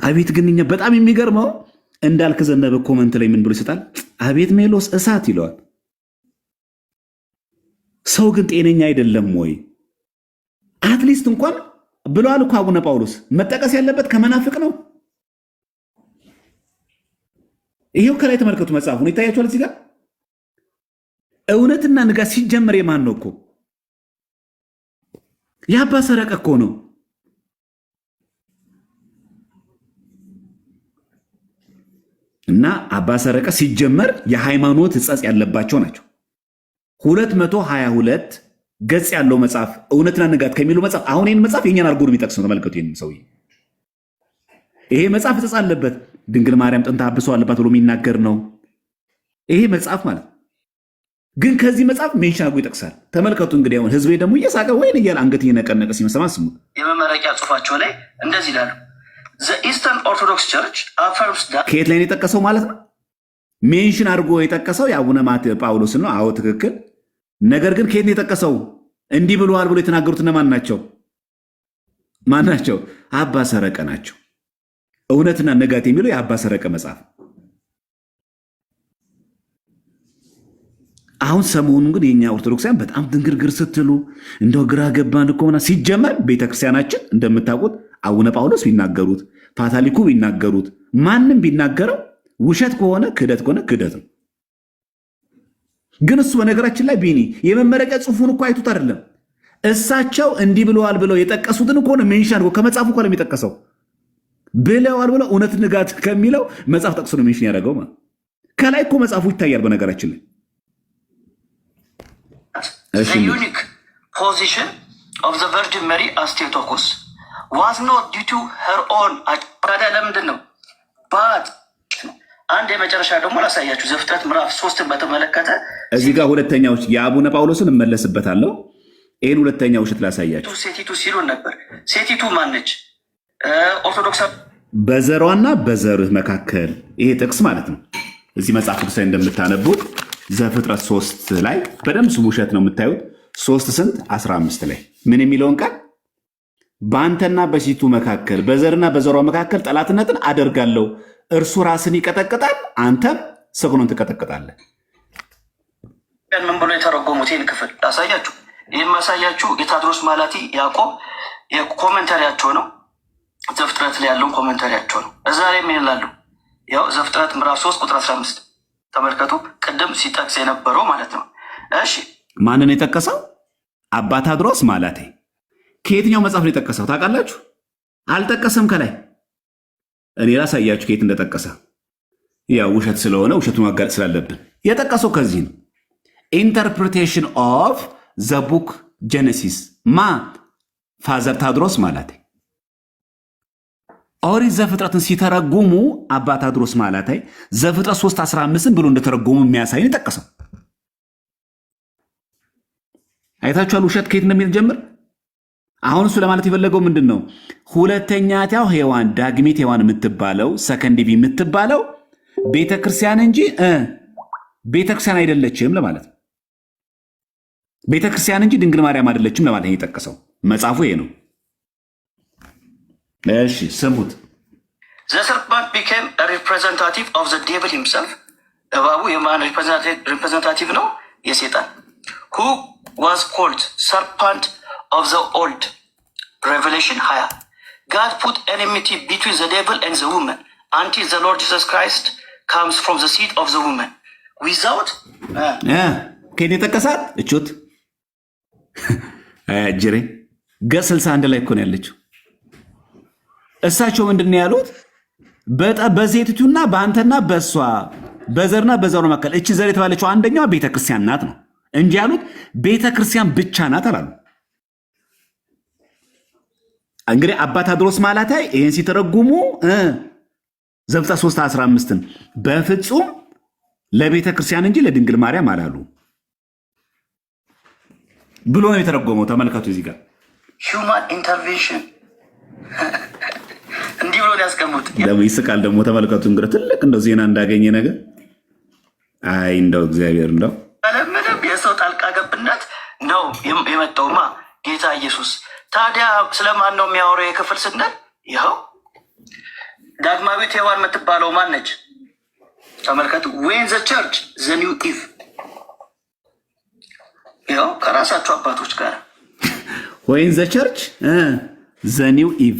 S2: አቤት ግን እኛ በጣም የሚገርመው እንዳልክ ዘነበ ኮመንት ላይ ምን ብሎ ይሰጣል? አቤት ሜሎስ እሳት ይለዋል። ሰው ግን ጤነኛ አይደለም ወይ? አትሊስት እንኳን ብለዋል እኮ አቡነ ጳውሎስ መጠቀስ ያለበት ከመናፍቅ ነው። ይሄው ከላይ ተመልከቱ፣ መጽሐፉን ይታያችኋል። እዚህ ጋር እውነትና ንጋት ሲጀመር የማን ነው እኮ? የአባ ሰረቀ እኮ ነው። እና አባ ሰረቀ ሲጀመር የሃይማኖት ሕጸጽ ያለባቸው ናቸው። 222 ገጽ ያለው መጽሐፍ እውነትና ንጋት ከሚለው መጽሐፍ አሁን ይህን መጽሐፍ የኛን አድርጎ ነው የሚጠቅስ ነው። ተመልከቱ። ይህን ሰውዬ ይሄ መጽሐፍ ሕጸጽ አለበት፣ ድንግል ማርያም ጥንተ አብሶ አለባት ብሎ የሚናገር ነው ይሄ መጽሐፍ ማለት ግን ከዚህ መጽሐፍ ሜንሽን አድርጎ ይጠቅሳል። ተመልከቱ። እንግዲህ አሁን ህዝቤ ደግሞ እየሳቀ ወይን እያለ አንገት እየነቀነቀ ሲመሰማ ስሙ።
S1: የመመረቂያ ጽሑፋቸው ላይ እንደዚህ ይላሉ። ኢስተርን ኦርቶዶክስ ቸርች አፈርምስ ዳት
S2: ከየት ላይ ነው የጠቀሰው ማለት ነው? ሜንሽን አድርጎ የጠቀሰው የአቡነ ጳውሎስን ነው። አዎ ትክክል። ነገር ግን ከየት ነው የጠቀሰው? እንዲህ ብለዋል ብሎ የተናገሩት እነማን ናቸው? ማን ናቸው? አባ ሰረቀ ናቸው። እውነትና ንጋት የሚለው የአባ ሰረቀ መጽሐፍ። አሁን ሰሞኑን ግን የኛ ኦርቶዶክሳውያን በጣም ድንግርግር ስትሉ እንደው ግራ ገባን እኮ ምናምን። ሲጀመር ቤተክርስቲያናችን እንደምታውቁት አቡነ ጳውሎስ ቢናገሩት፣ ፓታሊኩ ቢናገሩት፣ ማንም ቢናገረው ውሸት ከሆነ ክህደት ከሆነ ክህደት ነው። ግን እሱ በነገራችን ላይ ቢኒ የመመረቂያ ጽሑፉን እኮ አይቱት አይደለም እሳቸው እንዲህ ብለዋል ብለው የጠቀሱትን እኮ ነው ሜንሽን ከመጽሐፉ እኮ ነው የሚጠቀሰው። ብለዋል ብለው እውነት ንጋት ከሚለው መጽሐፍ ጠቅሶ ነው ሜንሽን ያደረገው ማለት። ከላይ እኮ መጽሐፉ ይታያል በነገራችን ላይ።
S1: The unique position of the Virgin Mary as Theotokos was not due to her own አዳዳ ለምንድን ነው ባት አንድ የመጨረሻ ደግሞ ላሳያችሁ ዘፍጥረት ምዕራፍ 3ን በተመለከተ
S2: እዚህ ጋር ሁለተኛው የአቡነ ጳውሎስን እመለስበታለሁ። ይህን ሁለተኛ ውሸት ላሳያችሁ።
S1: ሴቲቱ ሲሉን ነበር። ሴቲቱ ማነች? ኦርቶዶክስ
S2: በዘሯና በዘርህ መካከል ይሄ ጥቅስ ማለት ነው። እዚህ መጽሐፍ ቅዱስ ላይ እንደምታነቡት ዘፍጥረት 3 ላይ በደምብ ስሙ። ውሸት ነው የምታዩት። 3 ስንት 15 ላይ ምን የሚለውን ቃል በአንተና በሴቱ መካከል በዘርና በዘሯ መካከል ጠላትነትን አደርጋለሁ፣ እርሱ ራስን ይቀጠቅጣል፣ አንተም ሰግኖን ትቀጠቅጣለህ።
S1: ምን ብሎ የተረጎሙት ይህን ክፍል ላሳያችሁ። ይህም ማሳያችሁ የታድሮስ ማላቲ ያዕቆብ የኮመንታሪያቸው ነው። ዘፍጥረት ላይ ያለውን ኮመንታሪያቸው ነው። እዛ ላይ ምን ይላሉ? ያው ዘፍጥረት ምዕራፍ 3 ቁጥር 15 ተመልከቱ። ቅድም ሲጠቅስ የነበረው ማለት ነው። እሺ
S2: ማንን የጠቀሰው? አባ ታድሮስ ማላቴ። ከየትኛው መጽሐፍ ነው የጠቀሰው ታውቃላችሁ? አልጠቀሰም። ከላይ እኔ ላሳያችሁ ከየት እንደጠቀሰ። ያው ውሸት ስለሆነ ውሸቱን ማጋለጥ ስላለብን የጠቀሰው ከዚህ ነው። ኢንተርፕሪቴሽን ኦፍ ዘ ቡክ ጄኔሲስ ማ ፋዘር ታድሮስ ማላቴ። ኦሪት ዘፍጥረትን ሲተረጉሙ አባ ታድሮስ ማላቴ ዘፍጥረት 3:15 ብሎ እንደተረጎሙ የሚያሳይ ነው የጠቀሰው። አይታችኋል ውሸት ከየት እንደሚጀምር። አሁን እሱ ለማለት የፈለገው ምንድን ነው? ሁለተኛው ሔዋን ዳግሚት ሔዋን የምትባለው ሰከንድ ቢ የምትባለው ቤተክርስቲያን እንጂ ቤተክርስቲያን አይደለችም ለማለት ነው። ቤተክርስቲያን እንጂ ድንግል ማርያም አይደለችም ለማለት ነው የጠቀሰው። መጽሐፉ ይሄ ነው። እሺ ስሙት።
S1: The serpent became a representative of the devil himself. እባቡ የማን ሪፕሬዘንታቲቭ ነው? የሰይጣን። who was called serpent of the old Revelation 20. God put enmity between the devil and the woman until the Lord Jesus Christ comes from the seed of the woman without
S2: ከኔ ተቀሳት እቹት ጅሬ ገጽ 61 ላይ እኮ ነው ያለችው። እሳቸው ምንድን ነው ያሉት? በሴቲቱና በአንተና በእሷ በዘርና በዘሩ መካከል እቺ ዘር የተባለችው አንደኛዋ ቤተክርስቲያን ናት ነው እንጂ ያሉት ቤተክርስቲያን ብቻ ናት አላሉ። እንግዲህ አባ ታድሮስ ማላቴ ይሄን ሲተረጉሙ ዘፍጥረት 3:15ን በፍጹም ለቤተክርስቲያን እንጂ ለድንግል ማርያም አላሉ ብሎ ነው የተረጎመው። ተመልከቱ እዚህ ጋር
S1: ሂውማን ኢንተርቬንሽን እንዲህ ብሎ ያስቀምጡት።
S2: ደግሞ ይስቃል። ደግሞ ተመልከቱ እንግዲህ ትልቅ እንደው ዜና እንዳገኘ ነገር። አይ እንደው እግዚአብሔር እንደው
S1: ምንም የሰው ጣልቃ ገብነት ነው የመጣውማ ጌታ ኢየሱስ። ታዲያ ስለማን ነው የሚያወራው የክፍል ስንል ይኸው ዳግማዊት ሔዋን የምትባለው ማን ነች? ተመልከቱ። ዌን ዘ ቸርች ዘ ኒው ኢቭ ይኸው ከራሳቸው አባቶች ጋር
S2: ዌን ዘ ቸርች ዘ ኒው ኢቭ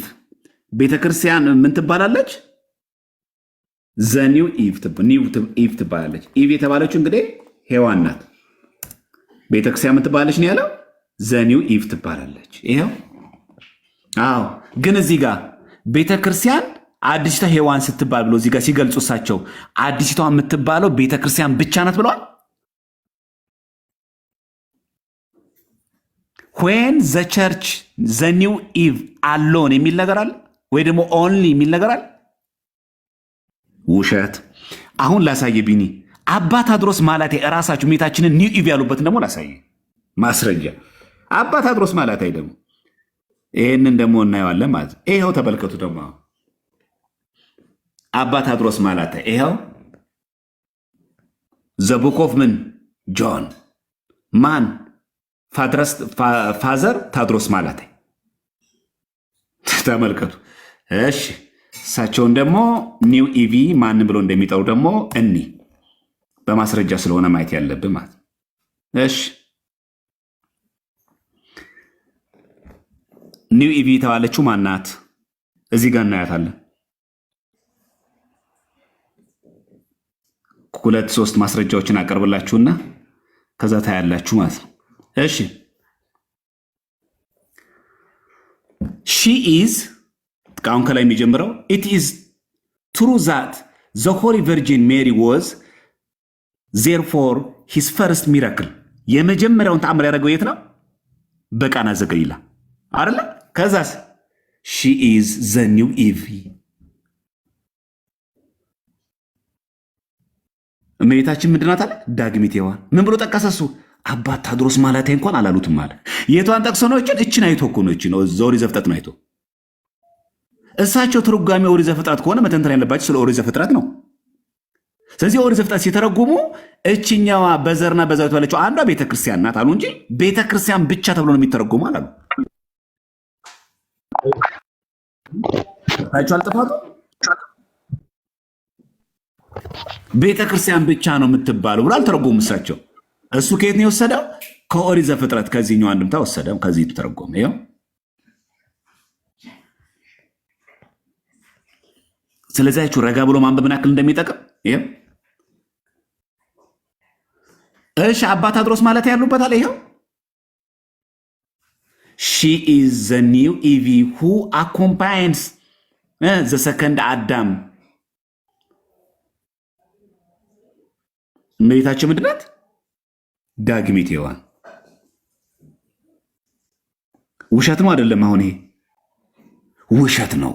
S2: ቤተክርስቲያን ምን ትባላለች? ዘ ኒው ኢቭ ትባላለች። ኢቭ የተባለችው እንግዲህ ሔዋን ናት። ቤተክርስቲያን ምን ትባላለች ነው ያለው? ዘ ኒው ኢቭ ትባላለች። ይኸው አዎ። ግን እዚህ ጋር ቤተክርስቲያን አዲሲቷ ሔዋን ስትባል ብሎ እዚህ ጋር ሲገልጹ እሳቸው አዲሲቷ የምትባለው ቤተክርስቲያን ብቻ ናት ብለዋል። ዌን ዘ ቸርች ዘ ኒው ኢቭ አሎን የሚል ነገር አለ ወይ ደግሞ ኦንሊ የሚል ነገር አለ? ውሸት። አሁን ላሳየ ቢኒ አባ ታድሮስ ማላቴ እራሳችሁ ሜታችንን ኒው ኢቭ ያሉበትን ደግሞ ላሳየ ማስረጃ። አባ ታድሮስ ማላቴ ደግሞ ይህንን ደግሞ እናየዋለን ማለት ነው። ይኸው ተመልከቱ ደግሞ አባ ታድሮስ ማላቴ ይኸው ዘ ቡክ ኦፍ ምን ጆን ማን ፋዘር ታድሮስ ማላቴ ተመልከቱ። እሺ እሳቸውን ደግሞ ኒው ኢቪ ማን ብሎ እንደሚጠሩ ደግሞ እኒ በማስረጃ ስለሆነ ማየት ያለብን ማለት እሺ ኒው ኢቪ የተባለችው ማናት? እዚህ ጋር እናያታለን። 2-3 ማስረጃዎችን አቀርብላችሁና ከዛ ታያላችሁ ማለት ነው። እሺ ሺ ኢዝ ቃውን ከላይ የሚጀምረው ኢት ኢዝ ትሩ ዛት ዘ ሆሊ ቨርጂን ሜሪ ዋዝ ዜርፎር ሂዝ ፈርስት ሚራክል። የመጀመሪያውን ተአምር ያደረገው የት ነው? በቃና ዘገሊላ አይደለ? ከዛስ ሺ ኢዝ ዘ ኒው ኢቭ። እመቤታችን ምንድናት አለ? ዳግሚት ሔዋን። ምን ብሎ ጠቀሰ እሱ? አባት ታድሮስ ማለት እንኳን አላሉትም አለ። የቷን ጠቅሶ ነው? እችን አይቶ እኮ ነው። እችን ኦሪት ዘፍጥረት ነው አይቶ። እሳቸው ትርጓሜ ኦሪት ዘፍጥረት ከሆነ መተንተን ያለባቸው ስለ ኦሪት ዘፍጥረት ነው። ስለዚህ ኦሪት ዘፍጥረት ሲተረጉሙ እችኛዋ በዘርና በዘር የተባለችው አንዷ ቤተክርስቲያን ናት አሉ እንጂ ቤተክርስቲያን ብቻ ተብሎ ነው የሚተረጉሙ አላሉ። ታይቷል ጥፋቱ። ቤተክርስቲያን ብቻ ነው የምትባለው ብሎ አልተረጎሙ እሳቸው። እሱ ከየት ነው የወሰደው? ከኦሪት ዘፍጥረት ከዚህኛው አንድምታ ወሰደው፣ ከዚህ ተረጎመ። ይኸው ስለዚያችሁ ረጋ ብሎ ማንበብ ምን ያክል እንደሚጠቅም ይኸው። እሺ አባ ታድሮስ ማለት ያሉበታል። ይኸው ሺ ኢዝ ዘ ኒው ኢቪ ሁ አኮምፓይንስ ዘ ሰከንድ አዳም። እመቤታችን ምንድን ናት? ዳግሚት ሔዋን። ውሸት ነው አይደለም? አሁን ይሄ ውሸት ነው።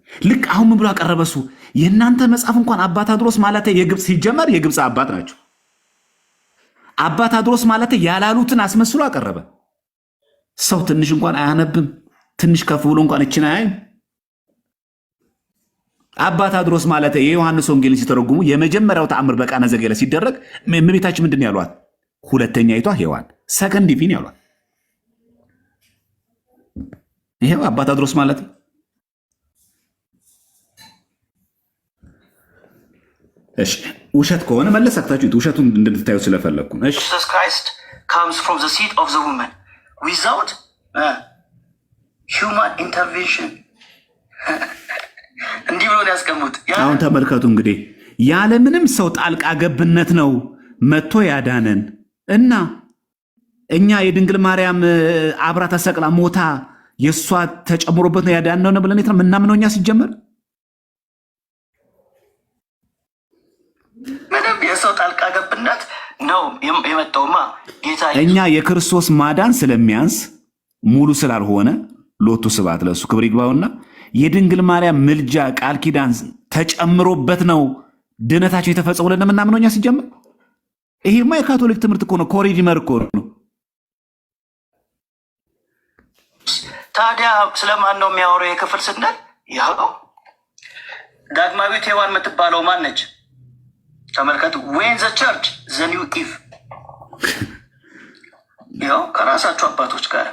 S2: ልክ አሁን ምን ብሎ አቀረበሱ? የእናንተ መጽሐፍ እንኳን አባ ታድሮስ ማለት የግብፅ ሲጀመር የግብፅ አባት ናቸው። አባ ታድሮስ ማለት ያላሉትን አስመስሎ አቀረበ። ሰው ትንሽ እንኳን አያነብም? ትንሽ ከፍ ብሎ እንኳን እችን አያይም? አባ ታድሮስ ማለት የዮሐንስ ወንጌልን ሲተረጉሙ የመጀመሪያው ተአምር በቃና ዘገሊላ ሲደረግ እመቤታችን ምንድን ያሏት? ሁለተኛይቷ ሔዋን ሰከንድ ኢቪን ያሏት። ይሄው አባ ታድሮስ ማለት እሺ ውሸት ከሆነ መለስ አክታችሁት ውሸቱን እንድትታዩ ስለፈለኩ ነው። እሺ
S1: Jesus Christ comes from the seed of the woman without human intervention እንዲህ ብሎ ያስቀምጡት።
S2: አሁን ተመልከቱ እንግዲህ ያለምንም ሰው ጣልቃ ገብነት ነው መጥቶ ያዳነን እና እኛ የድንግል ማርያም አብራ ተሰቅላ ሞታ የእሷ ተጨምሮበት ነው ያዳነው ነው ብለን ምናምነው እኛ ሲጀመር
S1: ምንም የሰው ጣልቃ ገብነት ነው የመጣውማ ጌታ።
S2: እኛ የክርስቶስ ማዳን ስለሚያንስ ሙሉ ስላልሆነ ሎቱ ስብሐት ለእሱ ክብር ይግባውና የድንግል ማርያም ምልጃ ቃል ኪዳን ተጨምሮበት ነው ድነታቸው የተፈጸመው ብለን ምናምነው እኛ ሲጀመር። ይሄማ የካቶሊክ ትምህርት እኮ ነው፣ ኮሪዲመር እኮ ነው።
S1: ታዲያ ስለማን ነው የሚያወራው የክፍል ስንል? ይኸው ዳግማዊት ሔዋን የምትባለው ማን ነች? ተመልከቱ። ዌን ዘ ቸርች ዘ ኒው ኢቭ። ይኸው ከራሳቸው አባቶች ጋር።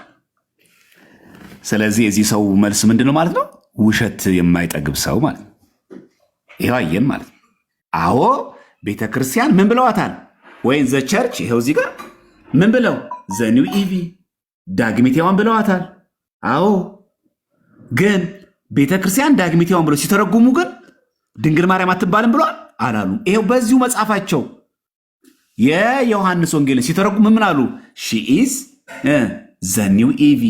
S2: ስለዚህ የዚህ ሰው መልስ ምንድን ነው ማለት ነው? ውሸት የማይጠግብ ሰው ማለት ነው። ይኸው አየን ማለት ነው። አዎ ቤተ ክርስቲያን ምን ብለዋታል? ወይን ዘ ቸርች ይኸው እዚህ ጋር ምን ብለው? ዘ ኒው ኢቪ ዳግሚት ሔዋን ብለዋታል። አዎ ግን ቤተ ክርስቲያን ዳግሚት ሔዋን ብለው ሲተረጉሙ ግን ድንግል ማርያም አትባልም ብለዋል አላሉ። ይኸው በዚሁ መጽሐፋቸው የዮሐንስ ወንጌልን ሲተረጉሙ ምን አሉ? ሺ ኢዝ ዘ ኒው ኢቪ።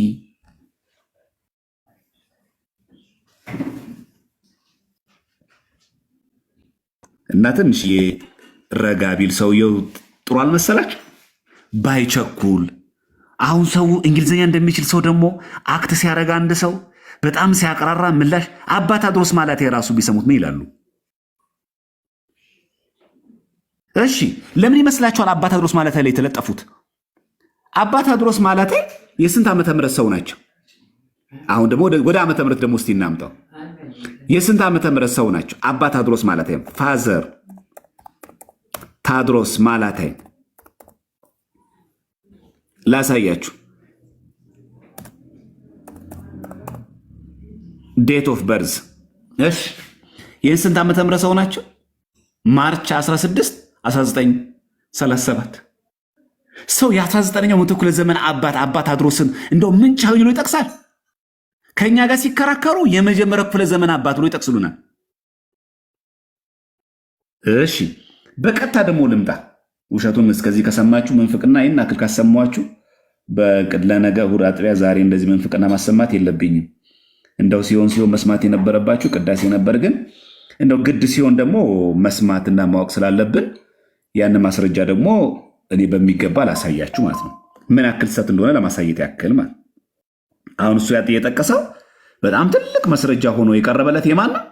S2: እና ትንሽ ረጋ ቢል ሰውየው ጥሩ አልመሰላችሁ? ባይቸኩል። አሁን ሰው እንግሊዝኛ እንደሚችል ሰው ደግሞ አክት ሲያረጋ አንድ ሰው በጣም ሲያቀራራ ምላሽ አባ ታድሮስ ማለት የራሱ ቢሰሙት ምን ይላሉ? እሺ ለምን ይመስላችኋል አባ ታድሮስ ማለት ላይ የተለጠፉት? አባ ታድሮስ ማለት የስንት ዓመተ ምህረት ሰው ናቸው? አሁን ደግሞ ወደ ዓመተ ምህረት ደግሞ እስቲ እናምጣው። የስንት ዓመተ ምህረት ሰው ናቸው? አባ ታድሮስ ማለት ፋዘር ታድሮስ ማለት ላሳያችሁ። ዴት ኦፍ በርዝ። እሺ የስንት ዓመተ ምህረት ሰው ናቸው? ማርች 16 1937 ሰው የ19ኛው መቶ ክፍለ ዘመን አባ ታድሮስን እንደው ምንጫዊ ብሎ ይጠቅሳል። ከእኛ ጋር ሲከራከሩ የመጀመሪያው ክፍለ ዘመን አባት ብሎ ይጠቅስሉናል። እሺ በቀጥታ ደግሞ ልምጣ። ውሸቱን እስከዚህ ከሰማችሁ ምንፍቅና ይህን አክል ካሰማችሁ ለነገ እሑድ አጥቢያ ዛሬ እንደዚህ ምንፍቅና ማሰማት የለብኝም። እንደው ሲሆን መስማት የነበረባችሁ ቅዳሴ ነበር። ግን እንደው ግድ ሲሆን ደግሞ መስማትና ማወቅ ስላለብን ያን ማስረጃ ደግሞ እኔ በሚገባ ላሳያችሁ ማለት ነው። ምን ያክል ሰት እንደሆነ ለማሳየት ያክል ማለት አሁን እሱ የጠቀሰው በጣም ትልቅ ማስረጃ ሆኖ የቀረበለት የማን ነው?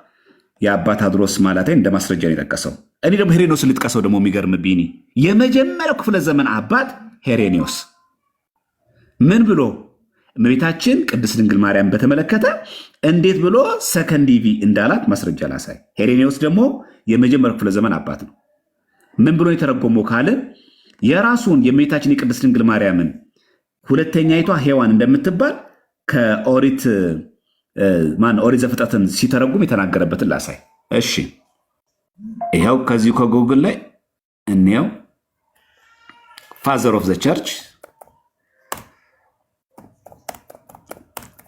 S2: የአባ ታድሮስ ማላታይ እንደ ማስረጃ ነው የጠቀሰው። እኔ ደግሞ ሄሬኔዎስ ልጥቀሰው። ደግሞ የሚገርም ቢኒ የመጀመሪያው ክፍለ ዘመን አባት ሄሬኔዎስ ምን ብሎ እመቤታችን ቅድስት ድንግል ማርያም በተመለከተ እንዴት ብሎ ሰከንዲቪ እንዳላት ማስረጃ ላሳይ። ሄሬኔዎስ ደግሞ የመጀመሪያው ክፍለ ዘመን አባት ነው። ምን ብሎ የተረጎመው ካልን የራሱን የእመቤታችን የቅድስት ድንግል ማርያምን ሁለተኛይቷ ሔዋን እንደምትባል ከኦሪት ዘፍጥረትን ሲተረጉም የተናገረበትን ላሳይ። እሺ ይኸው ከዚሁ ከጎግል ላይ እንየው። ፋዘር ኦፍ ዘ ቸርች።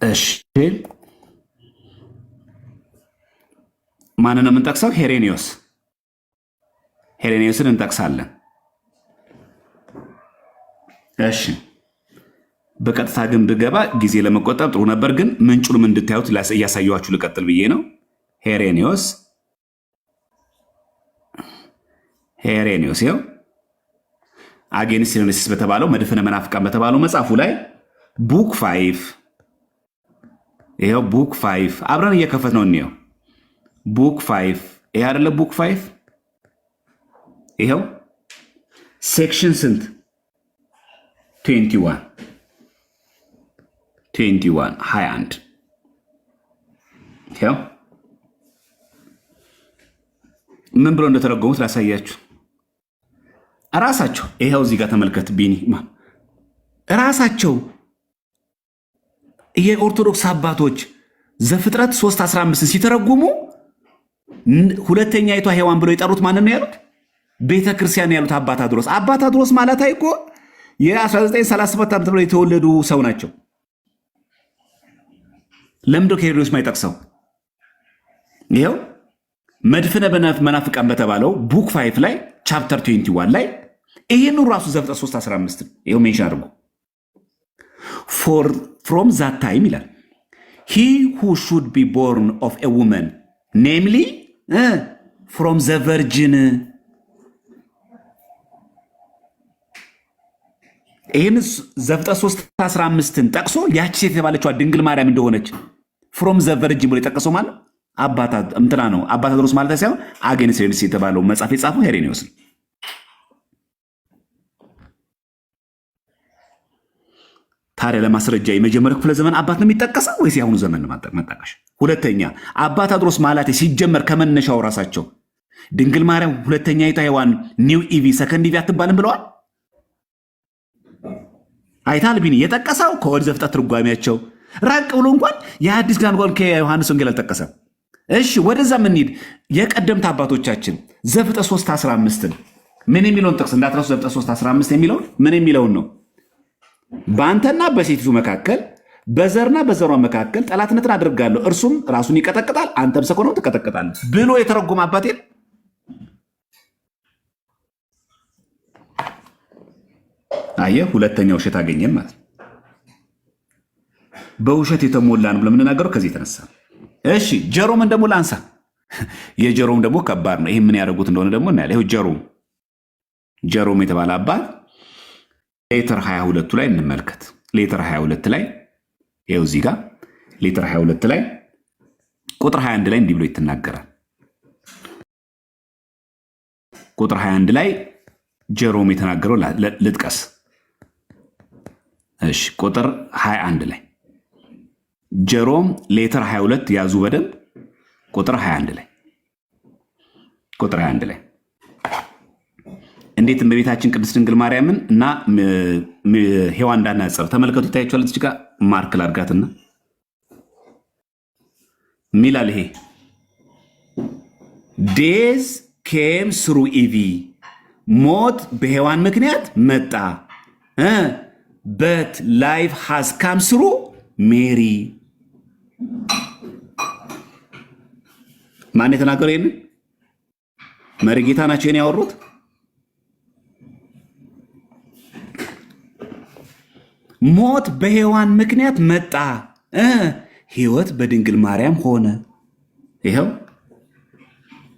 S2: እሺ ማንን ነው የምንጠቅሰው? ሄሬኔዎስን እንጠቅሳለን። እሺ በቀጥታ ግን ብገባ ጊዜ ለመቆጠብ ጥሩ ነበር፣ ግን ምንጩንም እንድታዩት እያሳየኋችሁ ልቀጥል ብዬ ነው። ሄሬኔዎስ ይኸው አጌንስት ሄሬኔሲስ በተባለው መድፍነ መናፍቃን በተባለው መጽሐፉ ላይ ቡክ 5 ይኸው ቡክ 5 አብረን እየከፈት ነው እንየው። ቡክ 5 ይሄ አይደለ? ቡክ 5 ይኸው ሴክሽን ስንት 21 ይኸው ምን ብሎ እንደተረጎሙት ላሳያችሁ። ራሳቸው ይኸው እዚህ ጋር ተመልከት ቢኒ፣ ራሳቸው የኦርቶዶክስ አባቶች ዘፍጥረት 3:15 ሲተረጉሙ ሁለተኛይቷ ሔዋን ብሎ የጠሩት ማንን ነው ያሉት? ቤተ ክርስቲያን ያሉት አባ ታድሮስ። አባ ታድሮስ ማለት አይቆ የ1937 ዓመት ብለው የተወለዱ ሰው ናቸው። ለምዶ ከሄሬኔዎስ ማይጠቅሰው ይኸው መድፍነ መናፍቃን በተባለው ቡክ 5 ላይ ቻፕተር 21 ላይ ይሄን ራሱ ዘፍጥረት 3:15 ይኸው ሜንሽን አድርጎ ፍሮም ዛት ታይም ይላል he who should be born of a woman namely from the virgin። ይህን ዘፍጥረት 3:15ን ጠቅሶ ያቺ ሴት የተባለችዋ ድንግል ማርያም እንደሆነች ፍሮም ዘ ቨርጂን ብሎ የጠቀሰው ማለት እንትና ነው። አባ ታድሮስ ማለት ሳይሆን አጌንስት ሄሬኔሲስ የተባለው መጽሐፍ የጻፈው ሄሬኔዎስ ነው። ታዲያ ለማስረጃ የመጀመሪያው ክፍለ ዘመን አባት ነው የሚጠቀሰው ወይስ የአሁኑ ዘመን መጠቀሻ? ሁለተኛ አባ ታድሮስ ማለት ሲጀመር ከመነሻው ራሳቸው ድንግል ማርያም ሁለተኛይቷ ሔዋን ኒው ኢቪ ሰከንድ ኢቪ አትባልም ብለዋል። አይታል ቢኒ የጠቀሰው ከኦሪት ዘፍጥረት ትርጓሜያቸው ራቅ ብሎ እንኳን የሐዲስ ኪዳን እንኳን ከዮሐንስ ወንጌል አልጠቀሰም። እሺ ወደዛ ምንሄድ? የቀደምት አባቶቻችን ዘፍጥረት 3:15 ምን የሚለውን ጥቅስ እንዳትረሱ። ዘፍጥረት 3:15 የሚለውን ምን የሚለውን ነው? በአንተና በሴቲቱ መካከል በዘርና በዘሯ መካከል ጠላትነትን አድርጋለሁ፣ እርሱም ራሱን ይቀጠቅጣል፣ አንተም ሰኮነውን ትቀጠቅጣለህ ብሎ የተረጎመ አባቴ አየህ። ሁለተኛው ውሸት አገኘን ማለት ነው። በውሸት የተሞላን ብሎ የምንናገረው ከዚህ የተነሳ። እሺ ጀሮምን ደግሞ ላንሳ። የጀሮም ደግሞ ከባድ ነው። ይሄ ምን ያደርጉት እንደሆነ ደግሞ እናያለን። ይሄው ጀሮም የተባለ አባት ሌተር 22 ላይ እንመልከት። ሌተር 22 ላይ ይኸው እዚህ ጋር ሌተር 22 ላይ ቁጥር 21 ላይ እንዲህ ብሎ ይተናገራል። ቁጥር 21 ላይ ጀሮም የተናገረው ልጥቀስ። እሺ ቁጥር 21 ላይ ጀሮም ሌተር 22 ያዙ በደንብ። ቁጥር 21 ላይ እንዴት እመቤታችን ቅድስት ድንግል ማርያምን እና ሔዋን እንዳናጸር ተመልከቱ። ታያችኋል። እዚህ ጋር ማርክ ላድርጋትና ሚላል ይሄ ዴዝ ኬም ስሩ ኢቪ ሞት በሔዋን ምክንያት መጣ but life has come through Mary. ማን የተናገረው ይሄን? መሪጌታ ናቸው የኔ ያወሩት። ሞት በሔዋን ምክንያት መጣ፣ ሕይወት በድንግል ማርያም ሆነ። ይኸው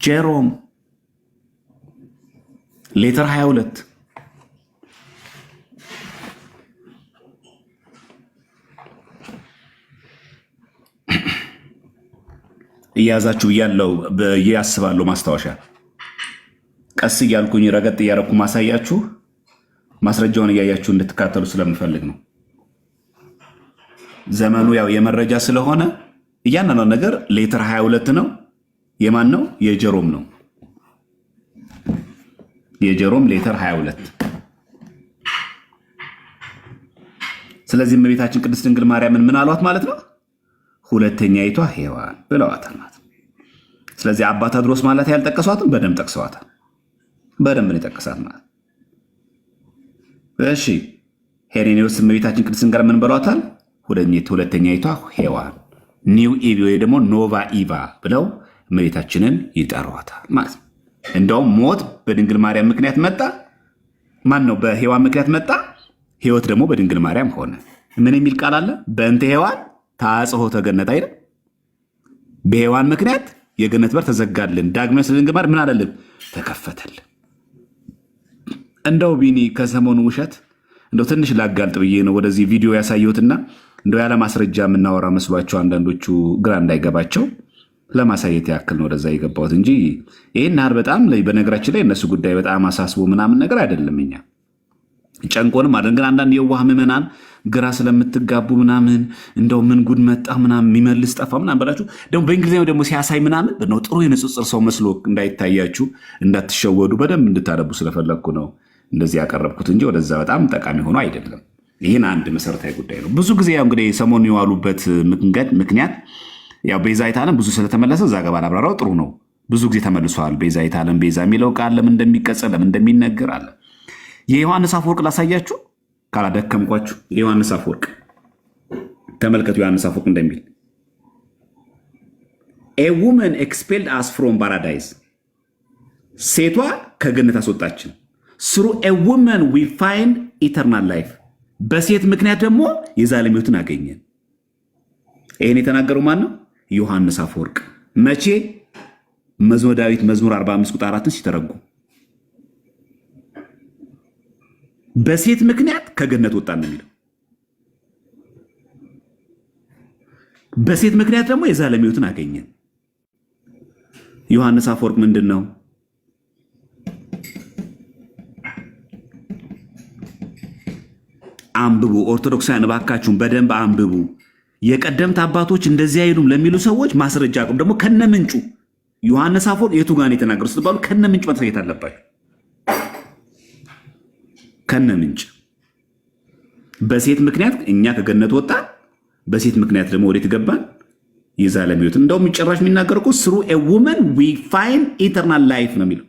S2: ጄሮም ሌተር 22 እያዛችሁ እያለው ያስባለሁ ማስታወሻ ቀስ እያልኩኝ ረገጥ እያረኩ ማሳያችሁ ማስረጃውን እያያችሁ እንድትካተሉ ስለምፈልግ ነው። ዘመኑ ያው የመረጃ ስለሆነ እያንዳንዱ ነገር ሌተር 22 ነው። የማን ነው? የጀሮም ነው። የጀሮም ሌተር 22። ስለዚህ እመቤታችን ቅድስት ድንግል ማርያምን ምን አሏት ማለት ነው? ሁለተኛይቷ ሔዋን ብለዋታል ማለት ነው። ስለዚህ አባ ቴዎድሮስ ማለት ያልጠቀሷትም በደንብ ጠቅሰዋታል። በደንብ ነው የጠቀሳት ማለት። እሺ ሄሬኔዎስ እመቤታችን ቅድስት ድንግል ምን ብለዋታል? ሁለተኛይቷ ሔዋን ኒው ኢቭ ወይ ደግሞ ኖቫ ኢቫ ብለው እመቤታችንን ይጠሯታል ማለት ነው። እንደውም ሞት በድንግል ማርያም ምክንያት መጣ። ማን ነው? በሔዋን ምክንያት መጣ። ሕይወት ደግሞ በድንግል ማርያም ሆነ። ምን የሚል ቃል አለ? በእንተ ሔዋን ታጽሖተ ገነት አይደል? በሔዋን ምክንያት የገነት በር ተዘጋልን፣ ዳግመኛ ስለ ድንግል ማርያም ምን አለልን? ተከፈተልን። እንደው ቢኒ ከሰሞኑ ውሸት እንደው ትንሽ ላጋልጥ ብዬ ነው ወደዚህ ቪዲዮ ያሳየሁትና እንደው ያለ ማስረጃ የምናወራ መስሏቸው አንዳንዶቹ ግራ እንዳይገባቸው ለማሳየት ያክል ነው ወደዛ የገባሁት እንጂ ይህን ያህል በጣም በነገራችን ላይ እነሱ ጉዳይ በጣም አሳስቦ ምናምን ነገር አይደለም። እኛ ጨንቆንም አይደለም። ግን አንዳንድ የዋህ ምዕመናን ግራ ስለምትጋቡ ምናምን እንደው ምን ጉድ መጣ ምናምን የሚመልስ ጠፋ ምናምን ብላችሁ ደግሞ በእንግሊዝኛው ደግሞ ሲያሳይ ምናምን ነው ጥሩ የንጽጽር ሰው መስሎ እንዳይታያችሁ እንዳትሸወዱ በደንብ እንድታነቡ ስለፈለግኩ ነው እንደዚህ ያቀረብኩት እንጂ ወደዛ በጣም ጠቃሚ ሆኖ አይደለም። ይህን አንድ መሰረታዊ ጉዳይ ነው። ብዙ ጊዜ ያው እንግዲህ ሰሞኑን የዋሉበት ምክንያት ያው ቤዛዊተ ዓለም ብዙ ስለተመለሰ እዛ ገባ ላብራራው ጥሩ ነው። ብዙ ጊዜ ተመልሷል። ቤዛዊተ ዓለም ቤዛ የሚለው ቃል ለምን እንደሚቀጸል ለምን እንደሚነገር አለ። የዮሐንስ አፈወርቅ ላሳያችሁ ካላደከምኳችሁ። የዮሐንስ አፈወርቅ ተመልከቱ። ዮሐንስ አፈወርቅ እንደሚል a woman expelled us from paradise ሴቷ ከገነት አስወጣችን። through a woman we find eternal life በሴት ምክንያት ደግሞ የዘላለም ሕይወትን አገኘን። ይህን የተናገረው ማን ነው? ዮሐንስ አፈወርቅ። መቼ? መዝሙረ ዳዊት መዝሙር 45 ቁጥር 4 ሲተረጉም በሴት ምክንያት ከገነት ወጣን ነው የሚለው። በሴት ምክንያት ደግሞ የዘላለም ሕይወትን አገኘን። ዮሐንስ አፈወርቅ ምንድን ነው? አንብቡ። ኦርቶዶክሳውያን እባካችሁን በደንብ አንብቡ። የቀደምት አባቶች እንደዚህ አይሉም ለሚሉ ሰዎች ማስረጃ አቅርቡ። ደግሞ ከነምንጩ ዮሐንስ አፈወርቅ የቱ ጋር ነው የተናገሩት ስትባሉ ከነምንጩ ማሳየት አለባችሁ። ከነምንጭ በሴት ምክንያት እኛ ከገነት ወጣን፣ በሴት ምክንያት ደግሞ ወዴት ገባን? የዘላለም ሕይወት። እንደውም ጭራሽ የሚናገር እኮ through a woman we find eternal life ነው የሚለው።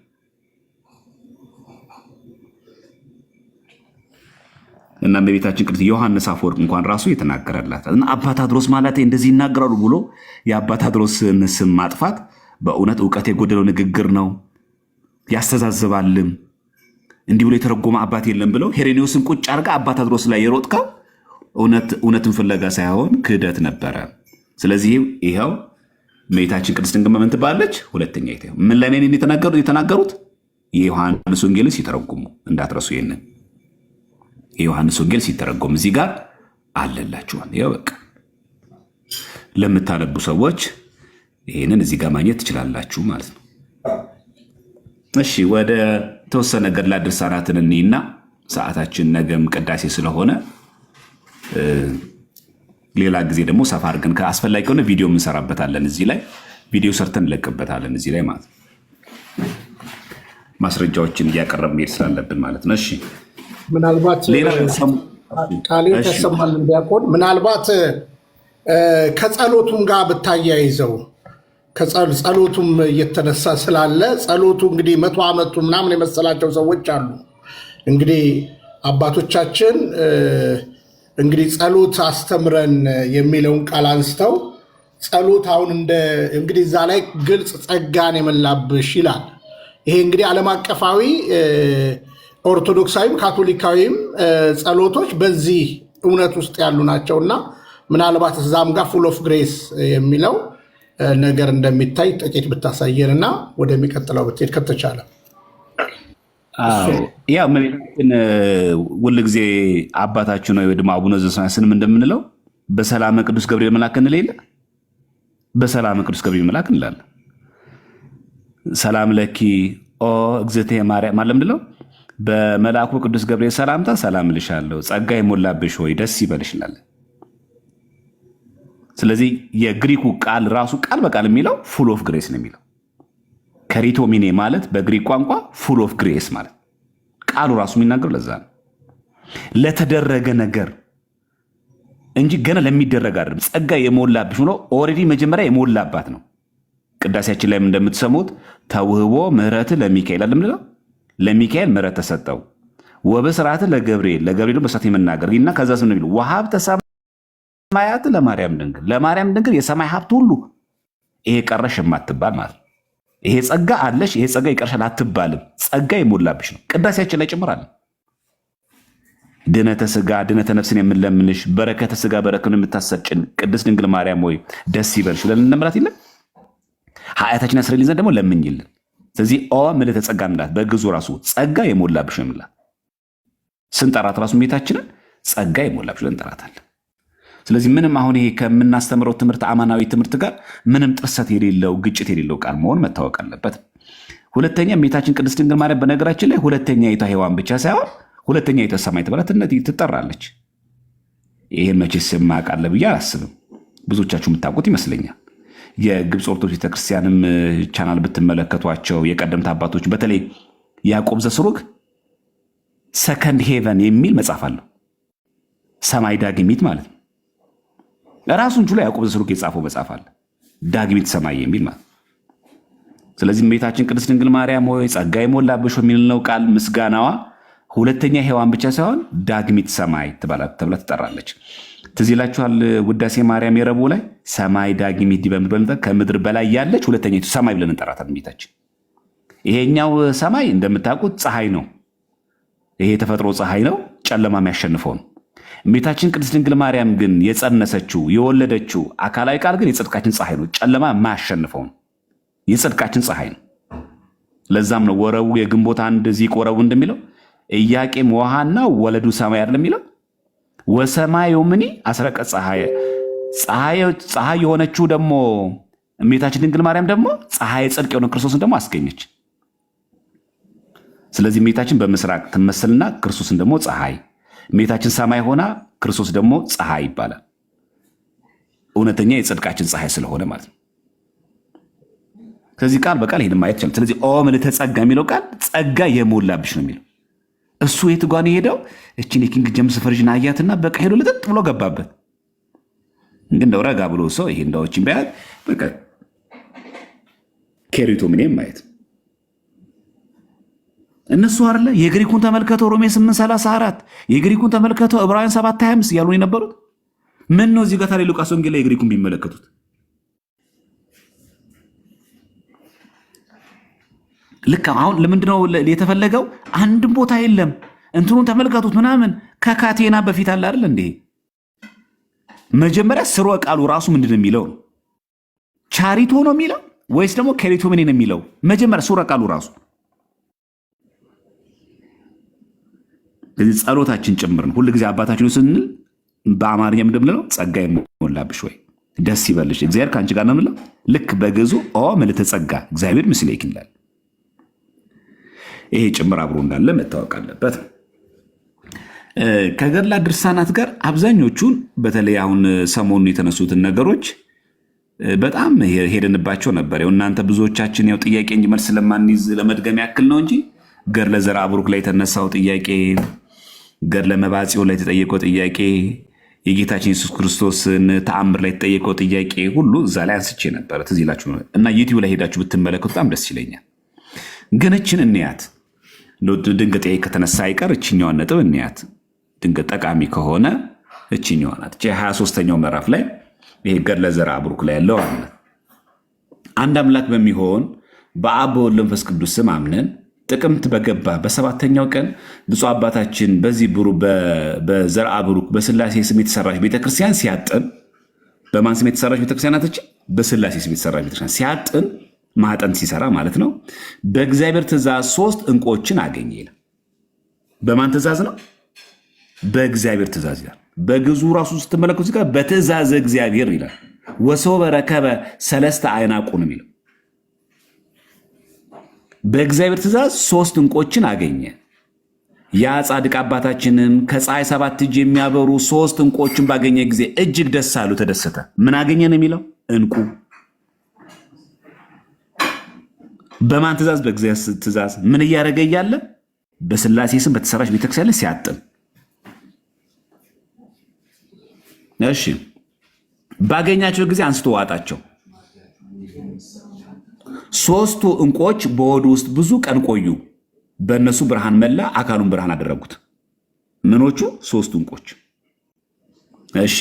S2: እና በቤታችን ቅዱስ ዮሐንስ አፈወርቅ እንኳን ራሱ የተናገረላት እና አባ ቴዎድሮስ ማለት እንደዚህ ይናገራሉ ብሎ የአባ ቴዎድሮስን ስም ማጥፋት በእውነት እውቀት የጎደለው ንግግር ነው፣ ያስተዛዝባልም። እንዲህ ብሎ የተረጎመ አባት የለም ብለው ሄሬኔዎስን ቁጭ አድርጋ አባ ቴዎድሮስ ላይ የሮጥከው እውነትን ፍለጋ ሳይሆን ክህደት ነበረ። ስለዚህ ይኸው እመቤታችን ቅድስት ድንግል ማርያም ትባላለች። ሁለተኛ ምን ላይ ነው የተናገሩት? የዮሐንስ ወንጌልን ሲተረጉሙ እንዳትረሱ። ይሄንን የዮሐንስ ወንጌል ሲተረጎም እዚህ ጋር አለላችኋል። ይኸው በቃ ለምታነቡ ሰዎች ይሄንን እዚህ ጋር ማግኘት ትችላላችሁ ማለት ነው። እሺ ወደ ተወሰነ ገድላ ድርሳናትን እንይና ሰዓታችን ነገም ቅዳሴ ስለሆነ ሌላ ጊዜ ደግሞ ሰፋ አድርገን ከአስፈላጊ ከሆነ ቪዲዮ እንሰራበታለን። እዚህ ላይ ቪዲዮ ሰርተን እንለቅበታለን እዚህ ላይ ማለት ነው። ማስረጃዎችን እያቀረብን መሄድ ስላለብን ማለት ነው። እሺ
S4: ምናልባት ቃሌ ተሰማልን ቢያቆን ምናልባት ከጸሎቱም ጋር ብታያይዘው ከጸሎቱም እየተነሳ ስላለ ጸሎቱ እንግዲህ 100 ዓመቱ ምናምን የመሰላቸው ሰዎች አሉ። እንግዲህ አባቶቻችን እንግዲህ ጸሎት አስተምረን የሚለውን ቃል አንስተው ጸሎት አሁን እንግዲህ እዛ ላይ ግልጽ ጸጋን የመላብሽ ይላል። ይሄ እንግዲህ ዓለም አቀፋዊ ኦርቶዶክሳዊም ካቶሊካዊም ጸሎቶች በዚህ እውነት ውስጥ ያሉ ናቸውና ምናልባት እዛም ጋር ፉል ኦፍ ግሬስ የሚለው ነገር እንደሚታይ ጥቂት ብታሳየንና ወደሚቀጥለው ብትሄድ ከተቻለ።
S2: ያው እመቤታችን ሁል ጊዜ አባታችን ነው ወድማ አቡነ ዘበሰማያት እንደምንለው በሰላም ቅዱስ ገብርኤል መልአክ እንለይለ በሰላም ቅዱስ ገብርኤል መልአክ እንላለን። ሰላም ለኪ ኦ እግዝእትየ ማርያም ማለት ምንድነው? በመልአኩ ቅዱስ ገብርኤል ሰላምታ ሰላም ልሻለሁ፣ ጸጋ የሞላብሽ ሆይ ደስ ይበልሽ እንላለን። ስለዚህ የግሪኩ ቃል ራሱ ቃል በቃል የሚለው ፉል ኦፍ ግሬስ ነው የሚለው። ከሪቶሚኔ ማለት በግሪክ ቋንቋ ፉል ኦፍ ግሬስ ማለት ቃሉ ራሱ የሚናገር ለዛ ነው። ለተደረገ ነገር እንጂ ገና ለሚደረግ አይደለም። ጸጋ የሞላብሽ ነው። ኦልሬዲ መጀመሪያ የሞላባት ነው። ቅዳሴያችን ላይ እንደምትሰሙት ተውህቦ ምህረት ለሚካኤል አይደለም? ለሚካኤል ምህረት ተሰጠው ወበስርዓት ለገብርኤል ለገብርኤል በሰዓት የመናገር እና ከዛ ስም ነው ወሀብ ሰማያት ለማርያም ድንግል ለማርያም ድንግል የሰማይ ሀብት ሁሉ ይሄ ቀረሽ የማትባል ማለት ይሄ ጸጋ አለሽ ይሄ ጸጋ ይቀርሻል አትባልም። ጸጋ የሞላብሽ ነው። ቅዳሴያችን ላይ ጭምራል። ድነተ ስጋ ድነተ ነፍስን የምንለምንሽ በረከተ ስጋ በረከቱን የምታሰጭን ቅድስት ድንግል ማርያም ወይ ደስ ይበልሽ ብለን እንምራት የለም ኃጢአታችን ያስረይልን ዘንድ ደግሞ ለምኝልን። ስለዚህ ኦ ምልዕተ ጸጋ ምላት በግዙ ራሱ ጸጋ የሞላብሽ ነው ምላት። ስንጠራት ራሱ ቤታችንን ጸጋ የሞላብሽ ብለን እንጠራታለን። ስለዚህ ምንም አሁን ይሄ ከምናስተምረው ትምህርት አማናዊ ትምህርት ጋር ምንም ጥርሰት የሌለው ግጭት የሌለው ቃል መሆን መታወቅ አለበት። ሁለተኛ እመቤታችን ቅድስት ድንግል ማርያም በነገራችን ላይ ሁለተኛ ይቷ ሔዋን ብቻ ሳይሆን ሁለተኛ ይቷ ሰማይ ተብላ ትጠራለች። ይሄን መቼስ የማያውቅ አለ ብዬ አላስብም። ብዙዎቻችሁ የምታውቁት ይመስለኛል። የግብፅ ኦርቶዶክስ ቤተክርስቲያንም ቻናል ብትመለከቷቸው የቀደምት አባቶች በተለይ ያዕቆብ ዘስሩግ ሰከንድ ሄቨን የሚል መጽሐፍ አለው። ሰማይ ዳግሚት ማለት ነው። ራሱን ችሎ ያዕቆብ ዘስሩግ የጻፈው መጽሐፍ አለ ዳግሚት ሰማይ የሚል ማለት። ስለዚህ እመቤታችን ቅድስት ድንግል ማርያም ሆይ ጸጋ የሞላብሽ የሚለው ቃል ምስጋናዋ ሁለተኛ ሔዋን ብቻ ሳይሆን ዳግሚት ሰማይ ተብላ ትጠራለች። ትዝ ይላችኋል ውዳሴ ማርያም የረቡዕ ላይ ሰማይ ዳግሚት በምድር ከምድር በላይ ያለች ሁለተኛይቱ ሰማይ ብለን እንጠራታለን እመቤታችን። ይሄኛው ሰማይ እንደምታውቁት ፀሐይ ነው። ይሄ የተፈጥሮ ፀሐይ ነው፣ ጨለማ የሚያሸንፈው ነው። እመቤታችን ቅድስት ድንግል ማርያም ግን የጸነሰችው የወለደችው አካላዊ ቃል ግን የጽድቃችን ፀሐይ ነው፣ ጨለማ የማያሸንፈው ነው። የጽድቃችን ፀሐይ ነው። ለዛም ነው ወረቡ የግንቦት አንድ ዚቅ ወረቡ እንደሚለው ኢያቄም ወሐና ወለዱ ሰማይ አይደለም የሚለው ወሰማዩ ምኒ አስረቀ ፀሐይ የሆነችው ደግሞ እመቤታችን ድንግል ማርያም ደግሞ ፀሐይ ጽድቅ የሆነ ክርስቶስን ደግሞ አስገኘች። ስለዚህ እመቤታችን በምስራቅ ትመስልና ክርስቶስን ደግሞ ፀሐይ፣ እመቤታችን ሰማይ ሆና ክርስቶስ ደግሞ ፀሐይ ይባላል። እውነተኛ የጽድቃችን ፀሐይ ስለሆነ ማለት ነው። ስለዚህ ቃል በቃል ይሄን ማየት ይችላል። ስለዚህ ኦ ምልዕተ ጸጋ የሚለው ቃል ጸጋ የሞላብሽ ነው የሚለው እሱ የት ጓን ሄደው እቺን የኪንግ ጀምስ ቨርዥን አያትና በቃ ሄዶ ልጥጥ ብሎ ገባበት። ግን እንደው ረጋ ብሎ ሰው ይሄ እንደውችን ቢያት በቃ ከሪቶ ምንም ማየት እነሱ አይደለ የግሪኩን ተመልከተው ሮሜ 8:34 የግሪኩን ተመልከተው ዕብራውያን 7:25 ያሉ የነበሩት ምን ነው እዚህ ጋር ታዲያ ሉቃስ ወንጌል ላይ የግሪኩን ቢመለከቱት ልክ አሁን ለምንድነው የተፈለገው? አንድም ቦታ የለም እንትኑን ተመልከቱት ምናምን ከካቴና በፊት አለ አይደል እንዴ? መጀመሪያ ስርወ ቃሉ ራሱ ምንድነው የሚለው? ቻሪቶ ነው የሚለው ወይስ ደግሞ ከሪቶ ምን ነው የሚለው? መጀመሪያ ስርወ ቃሉ ራሱ ለዚህ ጸሎታችን ጭምር ነው። ሁሉ ጊዜ አባታችን ስንል በአማርኛ እንደምንለው ጸጋ ይሞላብሽ ወይ ደስ ይበልሽ እግዚአብሔር ካንቺ ጋር ነው የምንለው። ልክ በግዕዙ ኦ ምልዕተ ጸጋ እግዚአብሔር ምስሌኪ ይላል። ይሄ ጭምር አብሮ እንዳለ መታወቅ አለበት። ከገድላት ድርሳናት ጋር አብዛኞቹን በተለይ አሁን ሰሞኑን የተነሱትን ነገሮች በጣም ሄደንባቸው ነበር። ያው እናንተ ብዙዎቻችን ያው ጥያቄ እንጂ መልስ ስለማንይዝ ለመድገም ያክል ነው እንጂ ገድለ ዘርዓ ቡሩክ ላይ የተነሳው ጥያቄ፣ ገድለ መባጽዮን ላይ የተጠየቀው ጥያቄ፣ የጌታችን ኢየሱስ ክርስቶስን ተአምር ላይ የተጠየቀው ጥያቄ ሁሉ እዛ ላይ አንስቼ ነበር። ትዝ ይላችሁ እና ዩቲዩብ ላይ ሄዳችሁ ብትመለከቱ በጣም ደስ ይለኛል። ግን እችን እንያት ድንገት ከተነሳ አይቀር እችኛዋን ነጥብ እንያት። ድንገት ጠቃሚ ከሆነ እችኛዋ ናት። 23ኛው ምዕራፍ ላይ ይሄ ገድለ ዘርአ ብሩክ ላይ ያለው አለ። አንድ አምላክ በሚሆን በአብ በወልድ በመንፈስ ቅዱስ ስም አምነን ጥቅምት በገባ በሰባተኛው ቀን ብፁዕ አባታችን በዚህ በዘርአ ብሩክ በስላሴ ስም የተሰራች ቤተክርስቲያን ሲያጥን፣ በማን ስም የተሰራች ቤተክርስቲያን ናት? በስላሴ ስም የተሰራች ቤተክርስቲያን ሲያጥን፣ ማጠን ሲሰራ ማለት ነው። በእግዚአብሔር ትእዛዝ 3 ዕንቁዎችን አገኘ ይላል። በማን ትእዛዝ ነው? በእግዚአብሔር ትእዛዝ ይላል። በግዙ ራሱ ስትመለከቱ ጋር በትእዛዝ እግዚአብሔር ይላል። ወሶበ ረከበ 3 አዕናቁ ነው የሚለው። በእግዚአብሔር ትእዛዝ 3 ዕንቁዎችን አገኘ። ያ ጻድቅ አባታችንም ከፀሐይ 7 እጅ የሚያበሩ 3 ዕንቁዎችን ባገኘ ጊዜ እጅግ ደስ አሉ፣ ተደሰተ። ምን አገኘ ነው የሚለው? ዕንቁ። በማን ትእዛዝ? በእግዚአብሔር ትእዛዝ። ምን እያደረገ እያለ? በስላሴ ስም በተሰራች ቤተክርስቲያን ላይ ሲያጥን። እሺ፣ ባገኛቸው ጊዜ አንስቶ ዋጣቸው። 3ቱ ዕንቁዎች በሆዱ ውስጥ ብዙ ቀን ቆዩ። በእነሱ ብርሃን መላ፣ አካሉን ብርሃን አደረጉት። ምኖቹ? 3ቱ ዕንቁዎች። እሺ፣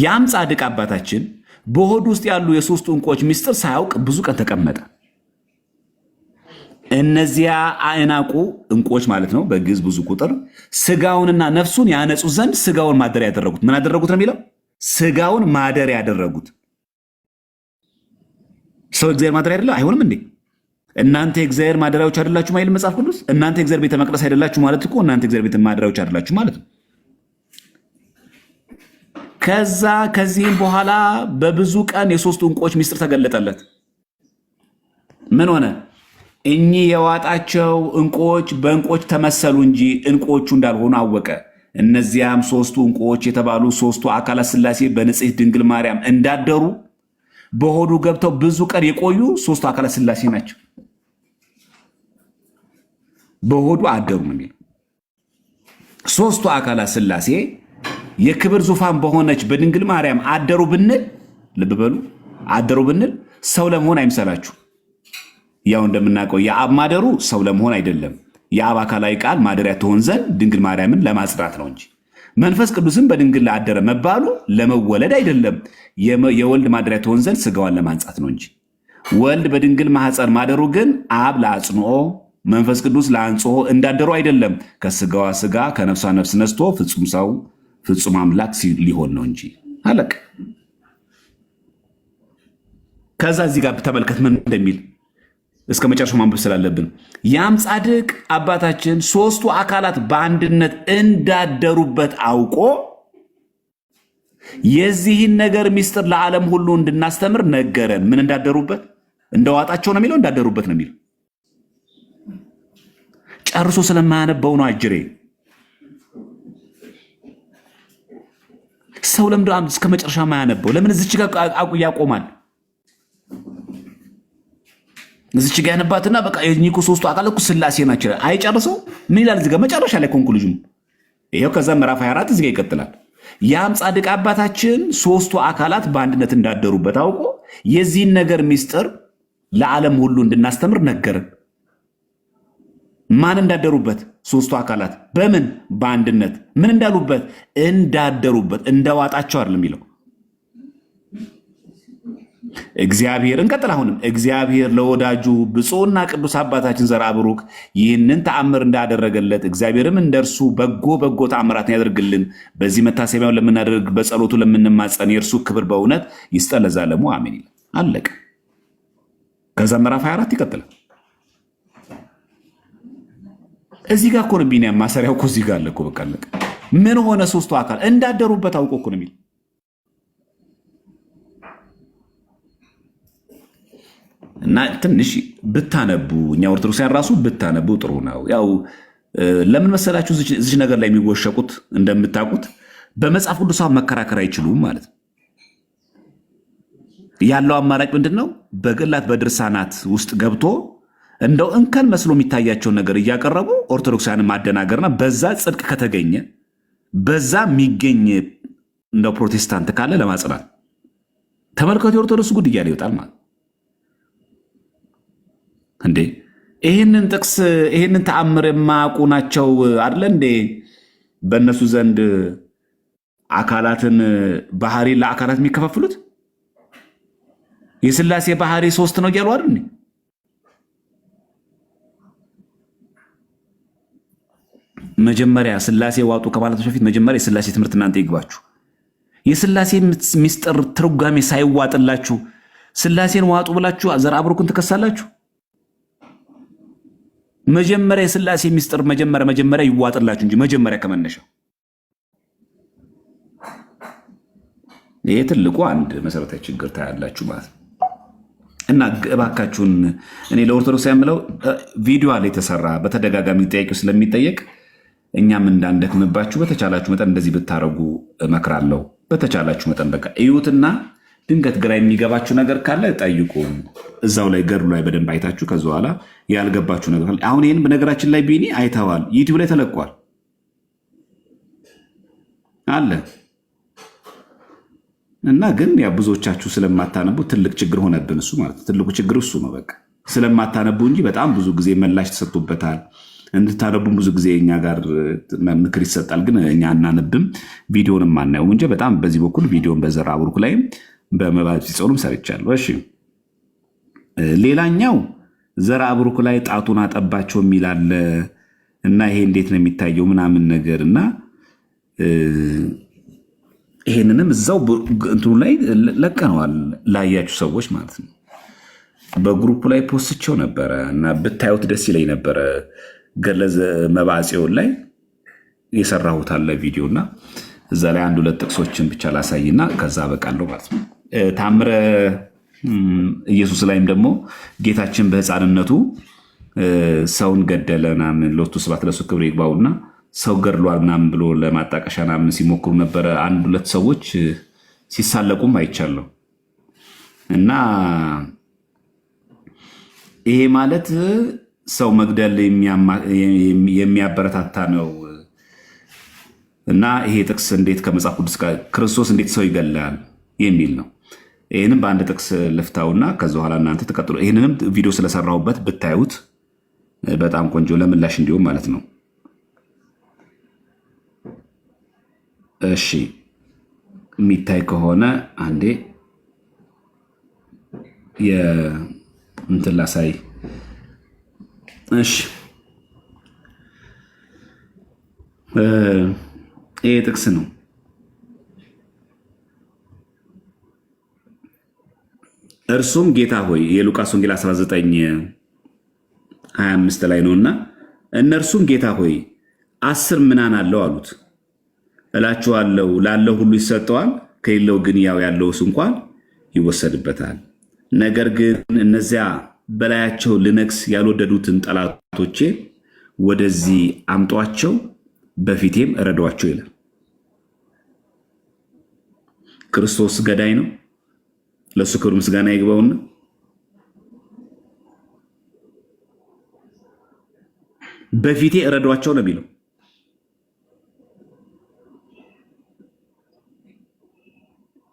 S2: ያም ጻድቅ አባታችን በሆዱ ውስጥ ያሉ የ3ቱ ዕንቁዎች ምስጢር ሳያውቅ ብዙ ቀን ተቀመጠ። እነዚያ አዕናቁ ዕንቁዎች ማለት ነው፣ በግዕዝ ብዙ ቁጥር፣ ስጋውንና ነፍሱን ያነጹ ዘንድ ስጋውን ማደሪያ ያደረጉት። ምን አደረጉት ነው የሚለው? ስጋውን ማደሪያ ያደረጉት። ሰው እግዚአብሔር ማደሪያ አይደለ? አይሆንም እንዴ? እናንተ የእግዚአብሔር ማደሪያዎች አይደላችሁ አይልም መጽሐፍ ቅዱስ? እናንተ የእግዚአብሔር ቤተ መቅደስ አይደላችሁ ማለት እኮ እናንተ የእግዚአብሔር ቤተ ማደሪያዎች አይደላችሁ ማለት ነው። ከዚህም በኋላ በብዙ ቀን የ3ቱ ዕንቁዎች ምስጢር ተገለጠለት። ምን ሆነ? እኚህ የዋጣቸው ዕንቁዎች በዕንቁዎች ተመሰሉ እንጂ ዕንቁዎቹ እንዳልሆኑ አወቀ። እነዚያም 3ቱ ዕንቁዎች የተባሉ 3ቱ አካላት ሥላሴ በንጽሕት ድንግል ማርያም እንዳደሩ በሆዱ ገብተው ብዙ ቀን የቆዩ 3ቱ አካላት ሥላሴ ናቸው። በሆዱ አደሩ ነው የሚለው። 3ቱ አካላት ሥላሴ የክብር ዙፋን በሆነች በድንግል ማርያም አደሩ ብንል፣ ልብ በሉ፣ አደሩ ብንል ሰው ለመሆን አይምሰላችሁ። ያው እንደምናውቀው የአብ ማደሩ ሰው ለመሆን አይደለም። የአብ አካላዊ ቃል ማደሪያ ትሆን ዘንድ ድንግል ማርያምን ለማጽናት ነው እንጂ። መንፈስ ቅዱስም በድንግል አደረ መባሉ ለመወለድ አይደለም። የወልድ ማደሪያ ትሆን ዘንድ ስጋዋን ለማንጻት ነው እንጂ። ወልድ በድንግል ማኅፀን ማደሩ ግን አብ ለአጽንኦ መንፈስ ቅዱስ ለአንጽሖ እንዳደሩ አይደለም። ከስጋዋ ስጋ ከነፍሷ ነፍስ ነስቶ ፍጹም ሰው ፍጹም አምላክ ሊሆን ነው እንጂ። አለቅ። ከዛ እዚህ ጋር ተመልከት ምን እንደሚል እስከ መጨረሻው ማንበብ ስላለብን። ያም ጻድቅ አባታችን 3ቱ አካላት በአንድነት እንዳደሩበት አውቆ የዚህን ነገር ምስጢር ለዓለም ሁሉ እንድናስተምር ነገረን። ምን እንዳደሩበት? እንደዋጣቸው ነው የሚለው? እንዳደሩበት ነው የሚለው? ጨርሶ ስለማያነበው ነው አጅሬ። ሰው ለምዶ እስከ መጨረሻ ማያነበው ለምን እዚች ጋር ያቆማል? እዚች ጋር ያነባትና በቃ የኒኩ 3ቱ አካላት እኮ ሥላሴ ናቸው። አይጨርሰው ምን ይላል እዚህ ጋር መጨረሻ ላይ ኮንክሉዥን ይሄው። ከዛ ምዕራፍ 24 እዚህ ጋር ይቀጥላል። ያም ጻድቅ አባታችን 3ቱ አካላት በአንድነት እንዳደሩበት አውቆ የዚህን ነገር ምስጢር ለዓለም ሁሉ እንድናስተምር ነገርን። ማን እንዳደሩበት? 3ቱ አካላት በምን? በአንድነት። ምን እንዳሉበት? እንዳደሩበት። እንደዋጣቸው አይደለም የሚለው እግዚአብሔር። እንቀጥል። አሁንም እግዚአብሔር ለወዳጁ ብፁዕና ቅዱስ አባታችን ዘርአ ብሩክ ይህንን ተአምር እንዳደረገለት እግዚአብሔርም እንደርሱ በጎ ተአምራትን ያደርግልን። በዚህ መታሰቢያውን ለምናደርግ በጸሎቱ ለምንማጸን የእርሱ ክብር በእውነት ይስጠን ለዘላለሙ አሜን ይላል። አለቀ። ከዛ ምዕራፍ 24 ይቀጥላል። እዚህ ጋር እኮ ነው ቢኒያም ማሰሪያው እኮ እዚህ ጋር አለ እኮ። በቃ አለቀ። ምን ሆነ? 3ቱ አካል እንዳደሩበት አውቆ እኮ ነው የሚል። እና ትንሽ ብታነቡ እኛ ኦርቶዶክሳውያን ራሱ ብታነቡ ጥሩ ነው። ያው ለምን መሰላችሁ እዚህ ነገር ላይ የሚወሸቁት? እንደምታውቁት በመጽሐፍ ቅዱስ መከራከር አይችሉም ማለት ነው። ያለው አማራጭ ምንድን ነው? በግላት በድርሳናት ውስጥ ገብቶ እንደው እንከን መስሎ የሚታያቸውን ነገር እያቀረቡ ኦርቶዶክሳውያንን ማደናገርና በዛ ጽድቅ ከተገኘ በዛ የሚገኝ እንደው ፕሮቴስታንት ካለ ለማጽናት ተመልከቱ። የኦርቶዶክስ ጉድ እያለ ይወጣል ማለት እንዴ። ይህንን ጥቅስ ይህንን ተአምር የማያውቁ ናቸው አይደለ እንዴ? በእነሱ ዘንድ አካላትን ባህሪ ለአካላት የሚከፋፍሉት የሥላሴ ባህሪ 3 ነው እያሉ አይደል? መጀመሪያ ሥላሴ ዋጡ ከማለቱ በፊት መጀመሪያ የሥላሴ ትምህርት እናንተ ይግባችሁ። የሥላሴ ምስጢር ትርጓሜ ሳይዋጥላችሁ ሥላሴን ዋጡ ብላችሁ ዘርአ ብሩክን ትከሳላችሁ። መጀመሪያ የሥላሴ ምስጢር መጀመሪያ ይዋጥላችሁ እንጂ መጀመሪያ ከመነሻው። ይሄ ትልቁ አንድ መሰረታዊ ችግር ታያላችሁ ማለት ነው። እና እባካችሁን እኔ ለኦርቶዶክስ ያምለው ቪዲዮ አለ የተሰራ በተደጋጋሚ ጥያቄው ስለሚጠየቅ እኛም እንዳንደክምባችሁ በተቻላችሁ መጠን እንደዚህ ብታረጉ እመክራለሁ። በተቻላችሁ መጠን በቃ እዩትና ድንገት ግራ የሚገባችሁ ነገር ካለ ጠይቁ። እዛው ላይ ገድሉ ላይ በደንብ አይታችሁ ከዛ በኋላ ያልገባችሁ ነገር ካለ አሁን ይሄን በነገራችን ላይ ቢኒ አይተዋል፣ ዩቲዩብ ላይ ተለቋል አለ እና ግን ያ ብዙዎቻችሁ ስለማታነቡ ትልቅ ችግር ሆነብን። እሱ ማለት ትልቁ ችግር እሱ ነው። በቃ ስለማታነቡ እንጂ በጣም ብዙ ጊዜ ምላሽ ተሰጥቶበታል። እንድታነቡም ብዙ ጊዜ እኛ ጋር ምክር ይሰጣል፣ ግን እኛ አናነብም፣ ቪዲዮንም አናየውም እንጂ በጣም በዚህ በኩል ቪዲዮን በዘርአ ብሩክ ላይም በመባል ሲጾሩም ሰርቻለሁ። እሺ ሌላኛው ዘርአ ብሩክ ላይ ጣቱን አጠባቸው የሚላለ እና ይሄ እንዴት ነው የሚታየው ምናምን ነገር እና ይሄንንም እዛው እንትኑ ላይ ለቀነዋል ላያችሁ ሰዎች ማለት ነው። በግሩፕ ላይ ፖስትቸው ነበረ እና ብታዩት ደስ ይለኝ ነበረ። ገለዘ መባጽዮን ላይ የሰራሁት አለ ቪዲዮ እና እዛ ላይ 1-2 ጥቅሶችን ብቻ ላሳይና ከዛ በቃለሁ ማለት ነው። ታምረ ኢየሱስ ላይም ደግሞ ጌታችን በሕፃንነቱ ሰውን ገደለ ምናምን ሎቱ ስብሐት ለእሱ ክብር ይግባውና ሰው ገድሏል ምናምን ብሎ ለማጣቀሻ ምናምን ሲሞክሩ ነበረ። 1-2 ሰዎች ሲሳለቁም አይቻለሁ እና ይሄ ማለት ሰው መግደል የሚያበረታታ ነው እና ይሄ ጥቅስ እንዴት ከመጽሐፍ ቅዱስ ጋር ክርስቶስ እንዴት ሰው ይገላል የሚል ነው። ይህንም በአንድ ጥቅስ ልፍታውና ከዛ በኋላ እናንተ ተቀጥሎ ይህንንም ቪዲዮ ስለሰራሁበት ብታዩት በጣም ቆንጆ ለምላሽ እንዲሁም ማለት ነው። እሺ የሚታይ ከሆነ አንዴ እንትን ላሳይ። እሺ ይሄ ጥቅስ ነው። እርሱም ጌታ ሆይ የሉቃስ ወንጌል 19:25 ላይ ነውና እነርሱም ጌታ ሆይ 10 ምናን አለው አሉት። እላችኋለሁ ላለው ሁሉ ይሰጠዋል፣ ከሌለው ግን ያው ያለውስ እንኳን ይወሰድበታል። ነገር ግን እነዚያ በላያቸው ልነግስ ያልወደዱትን ጠላቶቼ ወደዚህ አምጧቸው፣ በፊቴም እረዷቸው ይላል። ክርስቶስ ገዳይ ነው። ለሱ ክብር ምስጋና ይግባውና በፊቴ እረዷቸው ነው የሚለው።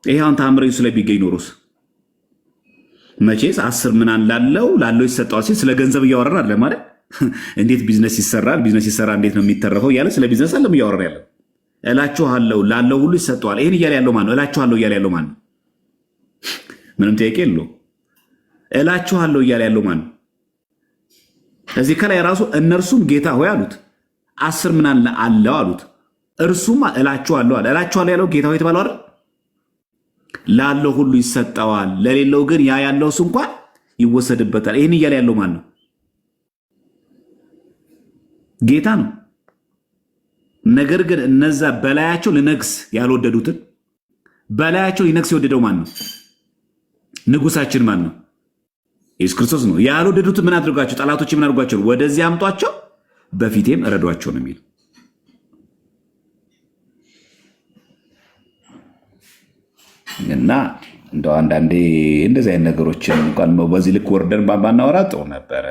S2: ይሄ አሁን ታምረ ኢየሱስ ላይ ቢገኝ ኖሮስ መቼስ 10 ምናን ላለው ይሰጠዋል ሲል ስለ ገንዘብ እያወራን አለ ማለት እንዴት ቢዝነስ ይሰራል፣ ቢዝነስ ይሰራ እንዴት ነው የሚተረፈው እያለ ስለ ቢዝነስ አለም እያወራን ያለው። እላችኋለሁ ላለው ሁሉ ይሰጠዋል። ይሄን እያለ ያለው ማን ነው? እላችኋለሁ እያለ ያለው ማን ነው? ምንም ጥያቄ የለውም። እላችኋለሁ እያለ ያለው ማን ነው? እዚህ ከላይ ራሱ እነርሱም ጌታ ሆይ አሉት። 10 ምናን አለው አሉት። እርሱም እላችኋለሁ አለ። እላችኋለሁ ያለው ጌታ ሆይ የተባለው አይደል? ላለው ሁሉ ይሰጠዋል፣ ለሌለው ግን ያ ያለውስ እንኳን ይወሰድበታል። ይህን እያለ ያለው ማን ነው? ጌታ ነው። ነገር ግን እነዛ በላያቸው ልነግስ ያልወደዱትን በላያቸው ሊነግስ የወደደው ማን ነው? ንጉሳችን ማን ነው? ኢየሱስ ክርስቶስ ነው። ያልወደዱትን ምን አድርጓቸው? ጠላቶች ምን አድርጓቸው? ወደዚህ አምጧቸው፣ በፊቴም እረዷቸው ነው የሚል። እና እንደው አንዳንዴ እንደዚህ አይነት ነገሮችን እንኳን በዚህ ልክ ወርደን ባናወራ ጥሩ ነበረ።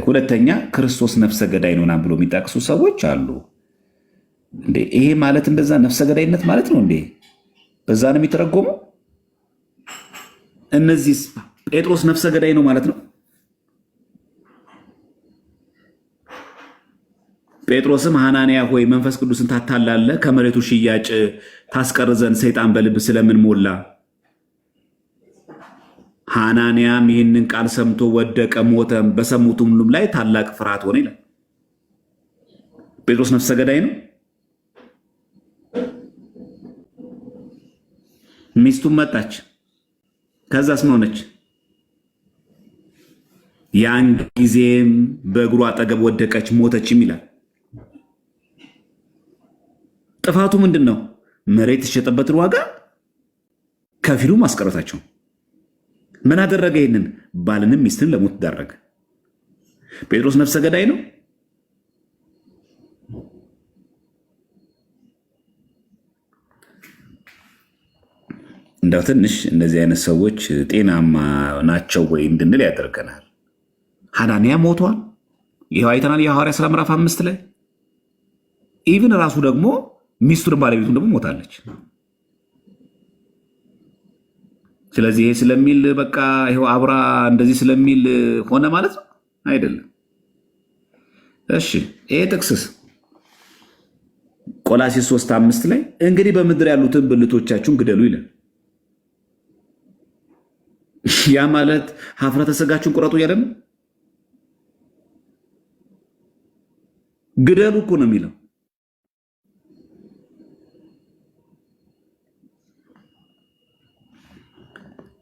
S2: ሁለተኛ ክርስቶስ ነፍሰ ገዳይ ነው ብሎ የሚጠቅሱ ሰዎች አሉ። እንዴ ይሄ ማለት እንደዛ ነፍሰ ገዳይነት ማለት ነው እንዴ? በዛ ነው የሚተረጎመው? እነዚህ ጴጥሮስ ነፍሰ ገዳይ ነው ማለት ነው? ጴጥሮስም ሐናንያ ሆይ መንፈስ ቅዱስን ታታላለህ፣ ከመሬቱ ሽያጭ ታስቀር ዘንድ ሰይጣን በልብ ስለምን ሞላ? ሐናንያም ይህንን ቃል ሰምቶ ወደቀ፣ ሞተም። በሰሙትም ሁሉም ላይ ታላቅ ፍርሃት ሆነ ይላል። ጴጥሮስ ነፍሰ ገዳይ ነው። ሚስቱም መጣች። ከዛስ ምን ሆነች? ያን ጊዜም በእግሩ አጠገብ ወደቀች፣ ሞተችም ይላል። ጥፋቱ ምንድን ነው? መሬት የተሸጠበትን ዋጋ ከፊሉ ማስቀረታቸው። ምን አደረገ? ይህንን ባልንም ሚስትን ለሞት ዳረገ። ጴጥሮስ ነፍሰ ገዳይ ነው። እንደው ትንሽ እነዚህ አይነት ሰዎች ጤናማ ናቸው ወይ እንድንል ያደርገናል። ሐናንያ ሞቷል። ይኸው አይተናል የሐዋርያት ሥራ ምዕራፍ 5 ላይ። ኢቭን ራሱ ደግሞ ሚስቱን ባለቤቱን ደግሞ ሞታለች። ስለዚህ ይሄ ስለሚል በቃ ይኸው አብራ እንደዚህ ስለሚል ሆነ ማለት ነው አይደለም። እሺ ይሄ ጥቅስስ ቆላስይስ 3:5 ላይ እንግዲህ በምድር ያሉትን ብልቶቻችሁን ግደሉ ይላል። ያ ማለት ሀፍረተ ሥጋችሁን ቁረጡ እያለ ነው። ግደሉ እኮ ነው የሚለው።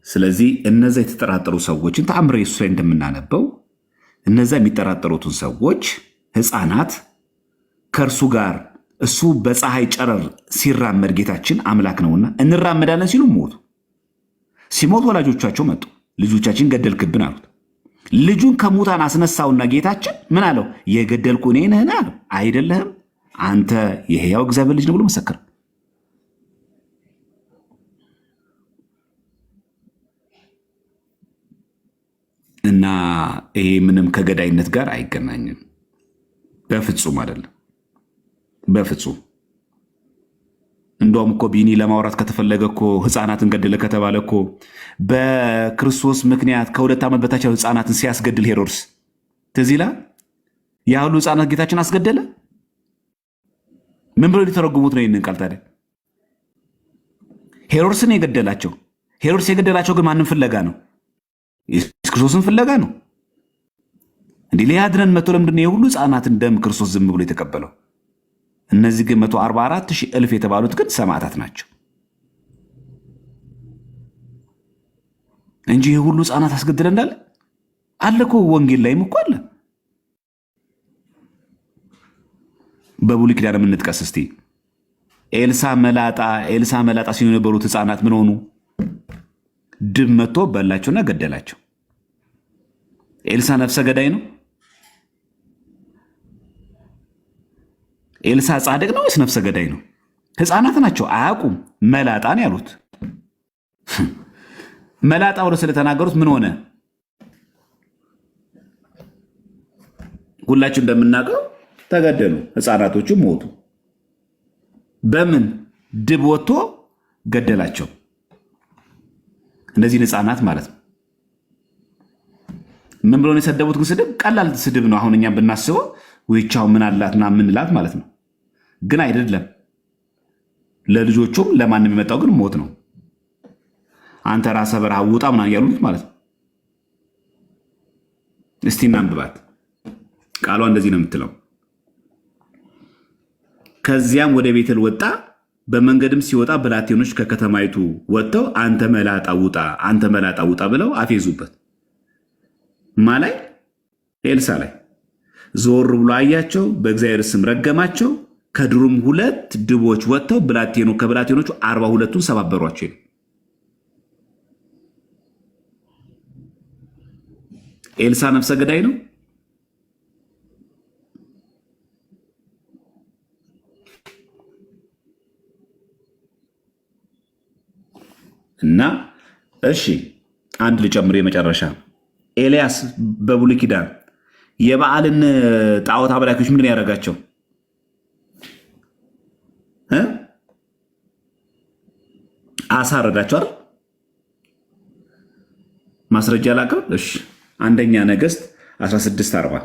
S2: ስለዚህ እነዛ የተጠራጠሩ ሰዎችን ተአምረ ኢየሱስ ላይ እንደምናነበው እነዛ የሚጠራጠሩትን ሰዎች ሕፃናት ከእርሱ ጋር እሱ በፀሐይ ጨረር ሲራመድ ጌታችን አምላክ ነውና እንራመዳለን ሲሉ ሞቱ። ሲሞት ወላጆቻቸው መጡ። ልጆቻችን ገደልክብን አሉት። ልጁን ከሙታን አስነሳውና ጌታችን ምን አለው? የገደልኩ እኔ ነህን አለው። አይደለህም፣ አንተ የሕያው እግዚአብሔር ልጅ ነው ብሎ መሰከረ። እና ይሄ ምንም ከገዳይነት ጋር አይገናኝም። በፍጹም አይደለም፣ በፍጹም። እንደውም እኮ ቢኒ ለማውራት ከተፈለገ እኮ ሕፃናትን ገደለ ከተባለ እኮ በክርስቶስ ምክንያት ከ2 ዓመት በታች ሕፃናትን ሲያስገድል ሄሮድስ ትዝ ይላል። ያ ሁሉ ሕፃናት ጌታችን አስገደለ። ምን ብሎ ሊተረጉሙት ነው ይህንን ቃል ታዲያ? ሄሮድስን የገደላቸው ሄሮድስ የገደላቸው ግን ማንም ፍለጋ ነው? ኢየሱስ ክርስቶስን ፍለጋ ነው። እንዲህ ሊያድነን መጥቶ ለምንድን ነው የሁሉ ሕፃናትን ደም ክርስቶስ ዝም ብሎ የተቀበለው? እነዚህ ግን 144,000 የተባሉት ግን ሰማዕታት ናቸው እንጂ ይህ ሁሉ ሕፃናት አስገድለ እንዳለ አለ እኮ ወንጌል ላይም እኮ አለ። በብሉይ ኪዳን የምንጥቀስ እስቲ ኤልሳ መላጣ ሲሆኑ የነበሩት ሕፃናት ምን ሆኑ? ድብ መጥቶ በላቸውና ገደላቸው። ኤልሳ ነፍሰ ገዳይ ነው? ኤልሳ ጻድቅ ነው ወይስ ነፍሰ ገዳይ ነው? ሕፃናት ናቸው፣ አያውቁም። መላጣን ያሉት መላጣ ብለው ስለተናገሩት ምን ሆነ? ሁላችን እንደምናውቀው ተገደሉ። ሕፃናቶቹ ሞቱ። በምን? ድብ ወጥቶ ገደላቸው። እነዚህን ሕፃናት ማለት ነው። ምን ብሎ ነው የሰደቡት? ግን ስድብ ቀላል ስድብ ነው። አሁን እኛም ብናስበው ውይቻው ምን አላትና ምንላት ማለት ነው። ግን አይደለም። ለልጆቹም ለማንም የሚመጣው ግን ሞት ነው። አንተ ራሰ በረሃ ውጣ ምናምን ያሉት ማለት ነው። እስቲ እናንብባት። ቃሏ እንደዚህ ነው የምትለው። ከዚያም ወደ ቤተል ወጣ። በመንገድም ሲወጣ ብላቴኖች ከከተማይቱ ወጥተው አንተ መላጣ ውጣ፣ አንተ መላጣ ውጣ ብለው አፌዙበት። ማ ላይ? ኤልሳ ላይ። ዞር ብሎ አያቸው፣ በእግዚአብሔር ስም ረገማቸው። ከድሩም 2 ድቦች ወጥተው ከብላቴኖቹ 42ቱን ሰባበሯቸው። ኤልሳ ነፍሰ ገዳይ ነው? እና እሺ አንድ ልጨምር የመጨረሻ። ኤልያስ በብሉይ ኪዳን የበዓልን ጣዖት አምላኪዎች ምንድን ያደረጋቸው? አሳረዳቸው አይደል? ማስረጃ ላቀርብ። እሺ አንደኛ ነገሥት 16:40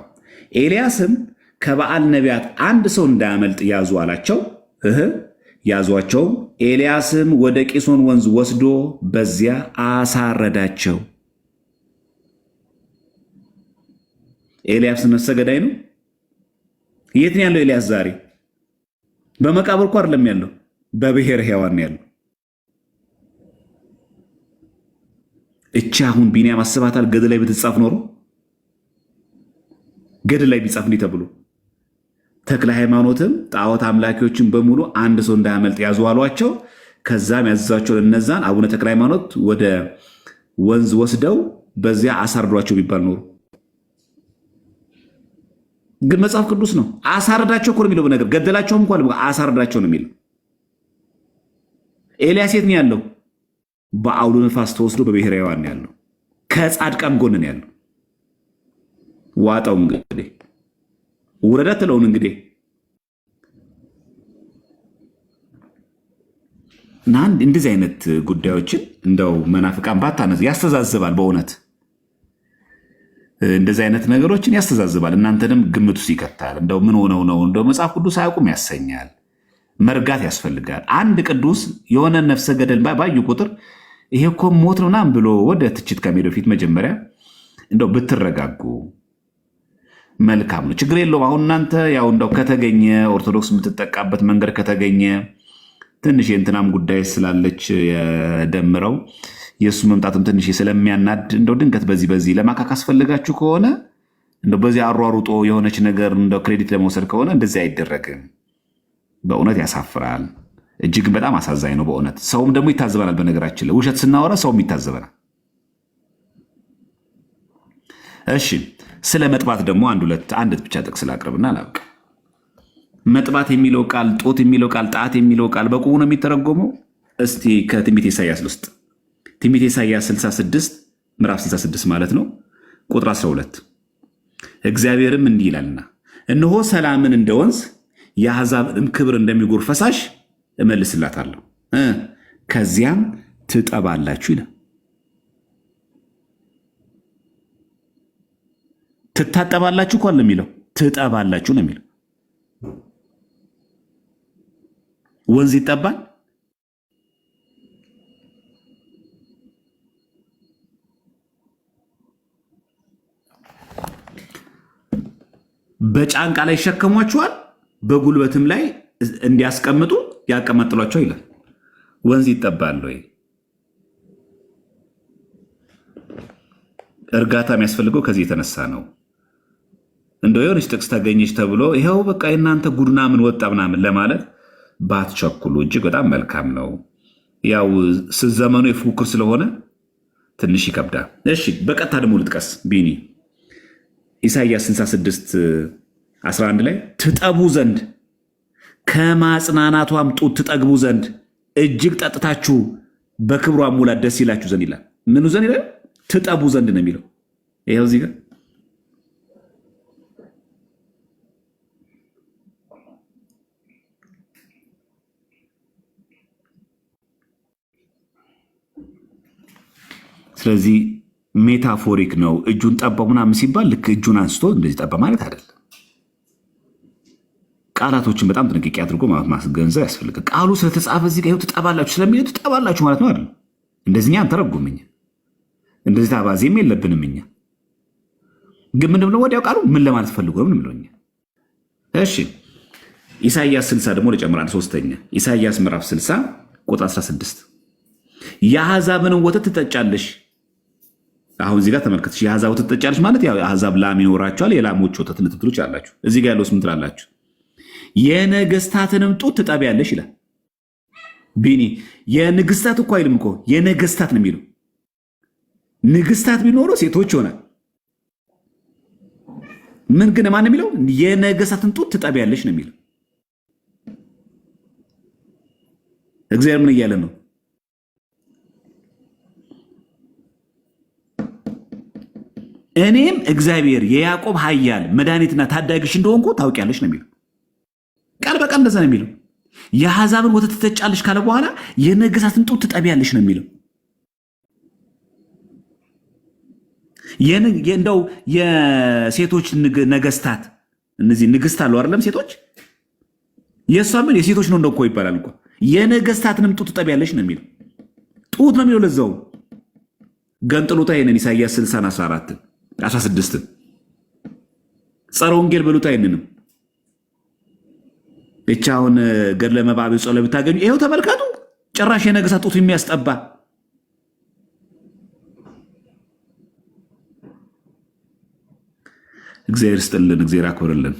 S2: ኤልያስም ከበዓል ነቢያት አንድ ሰው እንዳያመልጥ ያዙ አላቸው። ያዟቸውም። ኤልያስም ወደ ቂሶን ወንዝ ወስዶ በዚያ አሳረዳቸው። ኤልያስ ነፍሰ ገዳይ ነው። የት ነው ያለው ኤልያስ? ዛሬ በመቃብር እኮ አይደለም ያለው፣ በብሔር ሕያዋን ነው ያለው። እቺ አሁን ቢንያም አስባታል። ገድል ላይ ብትጻፍ ኖሮ ገድል ላይ ቢጻፍ እንዲህ ተብሎ ተክለ ሃይማኖትም ጣዖት አምላኪዎችን በሙሉ አንድ ሰው እንዳያመልጥ ያዙ አሏቸው። ከዛም ያዘዛቸውን እነዛን አቡነ ተክለ ሃይማኖት ወደ ወንዝ ወስደው በዚያ አሳርዷቸው ቢባል ኖሮ። ግን መጽሐፍ ቅዱስ ነው አሳርዳቸው እኮ ነው የሚለው። በነገር ገደላቸውም እንኳን አሳርዳቸው ነው የሚለው። ኤልያስ የት ነው ያለው? በአውሎ ነፋስ ተወስዶ በብሔረ ሕያዋን ነው ያለው። ከጻድቃን ጎን ነው ያለው። ዋጣው እንግዲህ ውረዳት ትለውን እንግዲህ እና እንደዚህ አይነት ጉዳዮችን እንደው መናፍቃን ባታነዝ ያስተዛዝባል። በእውነት እንደዚህ አይነት ነገሮችን ያስተዛዝባል። እናንተንም ግምት ውስጥ ይከታል። እንደው ምን ሆነው ነው እንደው መጽሐፍ ቅዱስ አያውቁም ያሰኛል። መርጋት ያስፈልጋል። አንድ ቅዱስ የሆነ ነፍሰ ገደል ባዩ ቁጥር ይሄ እኮ ሞት ነው ምናምን ብሎ ወደ ትችት ከሚሄደው ፊት መጀመሪያ እንደው ብትረጋጉ መልካም ነው። ችግር የለውም። አሁን እናንተ ያው እንደው ከተገኘ ኦርቶዶክስ የምትጠቃበት መንገድ ከተገኘ ትንሽ የእንትናም ጉዳይ ስላለች የደምረው የእሱ መምጣትም ትንሽ ስለሚያናድ እንደው ድንገት በዚህ ለማካካስ ፈልጋችሁ ከሆነ እንደው በዚህ አሯሩጦ የሆነች ነገር እንደው ክሬዲት ለመውሰድ ከሆነ እንደዚህ አይደረግም። በእውነት ያሳፍራል። እጅግን በጣም አሳዛኝ ነው በእውነት። ሰውም ደግሞ ይታዘበናል። በነገራችን ላይ ውሸት ስናወራ ሰውም ይታዘበናል። እሺ ስለ መጥባት ደግሞ አንድ ብቻ ጥቅስ ላቅርብና ላብቃ። መጥባት የሚለው ቃል፣ ጦት የሚለው ቃል፣ ጣት የሚለው ቃል በቁሙ ነው የሚተረጎመው። እስቲ ከትንቢተ ኢሳይያስ ውስጥ ትንቢተ ኢሳይያስ 66 ምዕራፍ 66 ማለት ነው ቁጥር 12 እግዚአብሔርም እንዲህ ይላልና እነሆ ሰላምን እንደ ወንዝ የአሕዛብንም ክብር እንደሚጎር ፈሳሽ እመልስላታለሁ ከዚያም ትጠባላችሁ ይላል። ትታጠባላችሁ እኮ አለ የሚለው ትጠባላችሁ ነው የሚለው። ወንዝ ይጠባል? በጫንቃ ላይ ይሸከሟችኋል፣ በጉልበትም ላይ እንዲያስቀምጡ ያቀማጥሏቸው ይላል። ወንዝ ይጠባል ወይ? እርጋታ የሚያስፈልገው ከዚህ የተነሳ ነው። እንደው የሆነች ጥቅስ ተገኘች ተብሎ ይኸው በቃ የእናንተ ጉድና ምን ወጣ ምናምን ለማለት ባትቸኩሉ እጅግ በጣም መልካም ነው። ያው ዘመኑ የፉክክር ስለሆነ ትንሽ ይከብዳል። እሺ በቀጥታ ደግሞ ልጥቀስ። ቢኒ ኢሳይያስ 66 11 ላይ ትጠቡ ዘንድ ከማጽናናቷም ጡት ትጠግቡ ዘንድ እጅግ ጠጥታችሁ በክብሯ ሙላት ደስ ይላችሁ ዘንድ ይላል። ምኑ ዘንድ ይላል? ትጠቡ ዘንድ ነው የሚለው። ይኸው እዚህ ጋር ስለዚህ ሜታፎሪክ ነው። እጁን ጠባው ምናምን ሲባል ልክ እጁን አንስቶ እንደዚህ ጠባ ማለት አይደለም። ቃላቶችን በጣም ጥንቅቄ አድርጎ ማስገንዘብ ያስፈልጋል። ቃሉ ስለተጻፈ እዚህ ጋር ትጠባላችሁ ስለሚለው ትጠባላችሁ ማለት ነው አይደለም። እንደዚህኛ አንተረጉምኝ እንደዚህ ታባዜም የለብንም እኛ። ግን ምንድን ነው ወዲያው ቃሉ ምን ለማለት ፈልጎ ነው ምንም ብሎኛ። እሺ ኢሳይያስ 60 ደግሞ ለጨምራን ሶስተኛ ኢሳይያስ ምዕራፍ 60 ቁጥር 16 የአሕዛብንም ወተት ትጠጫለሽ። አሁን እዚህ ጋር ተመልከትሽ። የአሕዛብ ወተት ትጠጫለሽ ማለት ያው የአሕዛብ ላም ይኖራቸዋል። የላሞች ወተት ልትጥሉች አላችሁ። እዚህ ጋር ያለውስ ምን ትላላችሁ? የነገስታትንም ጡት ትጠቢያለሽ ይላል። ቢኒ የንግስታት እኮ አይልም እኮ የነገስታት ነው የሚለው። ንግስታት ቢኖረው ሴቶች ይሆናል። ምን ግን ማን የሚለው? የነገስታትን ጡት ትጠቢያለሽ ነው የሚለው። እግዚአብሔር ምን እያለ ነው? እኔም እግዚአብሔር የያዕቆብ ኃያል መድኃኒትና ታዳጊሽ እንደሆንኩ ታውቂያለሽ ነው የሚለው። ቃል በቃል እንደዛ ነው የሚለው። የአሕዛብን ወተት ትጠጫለሽ ካለ በኋላ የነገስታትን ጡት ትጠቢያለሽ ነው የሚለው። እንደው የሴቶች ነገስታት እነዚህ ንግስት አሉ አይደለም ሴቶች የእሷ ምን የሴቶች ነው እንደኮ ይባላል እኮ የነገስታትንም ጡት ጠቢያለሽ ነው የሚለው ጡት ነው የሚለው ለዛው ገንጥሉታ ይሄንን ኢሳይያስ 60 16 ጸረ ወንጌል በሉታ ይሄንንም ብቻውን ገድለ መባብ ጾለ ብታገኙ ይሄው ተመልከቱ ጭራሽ የነገስታት ጡት የሚያስጠባ እግዚአብሔር ይስጥልን እግዚአብሔር አክብርልን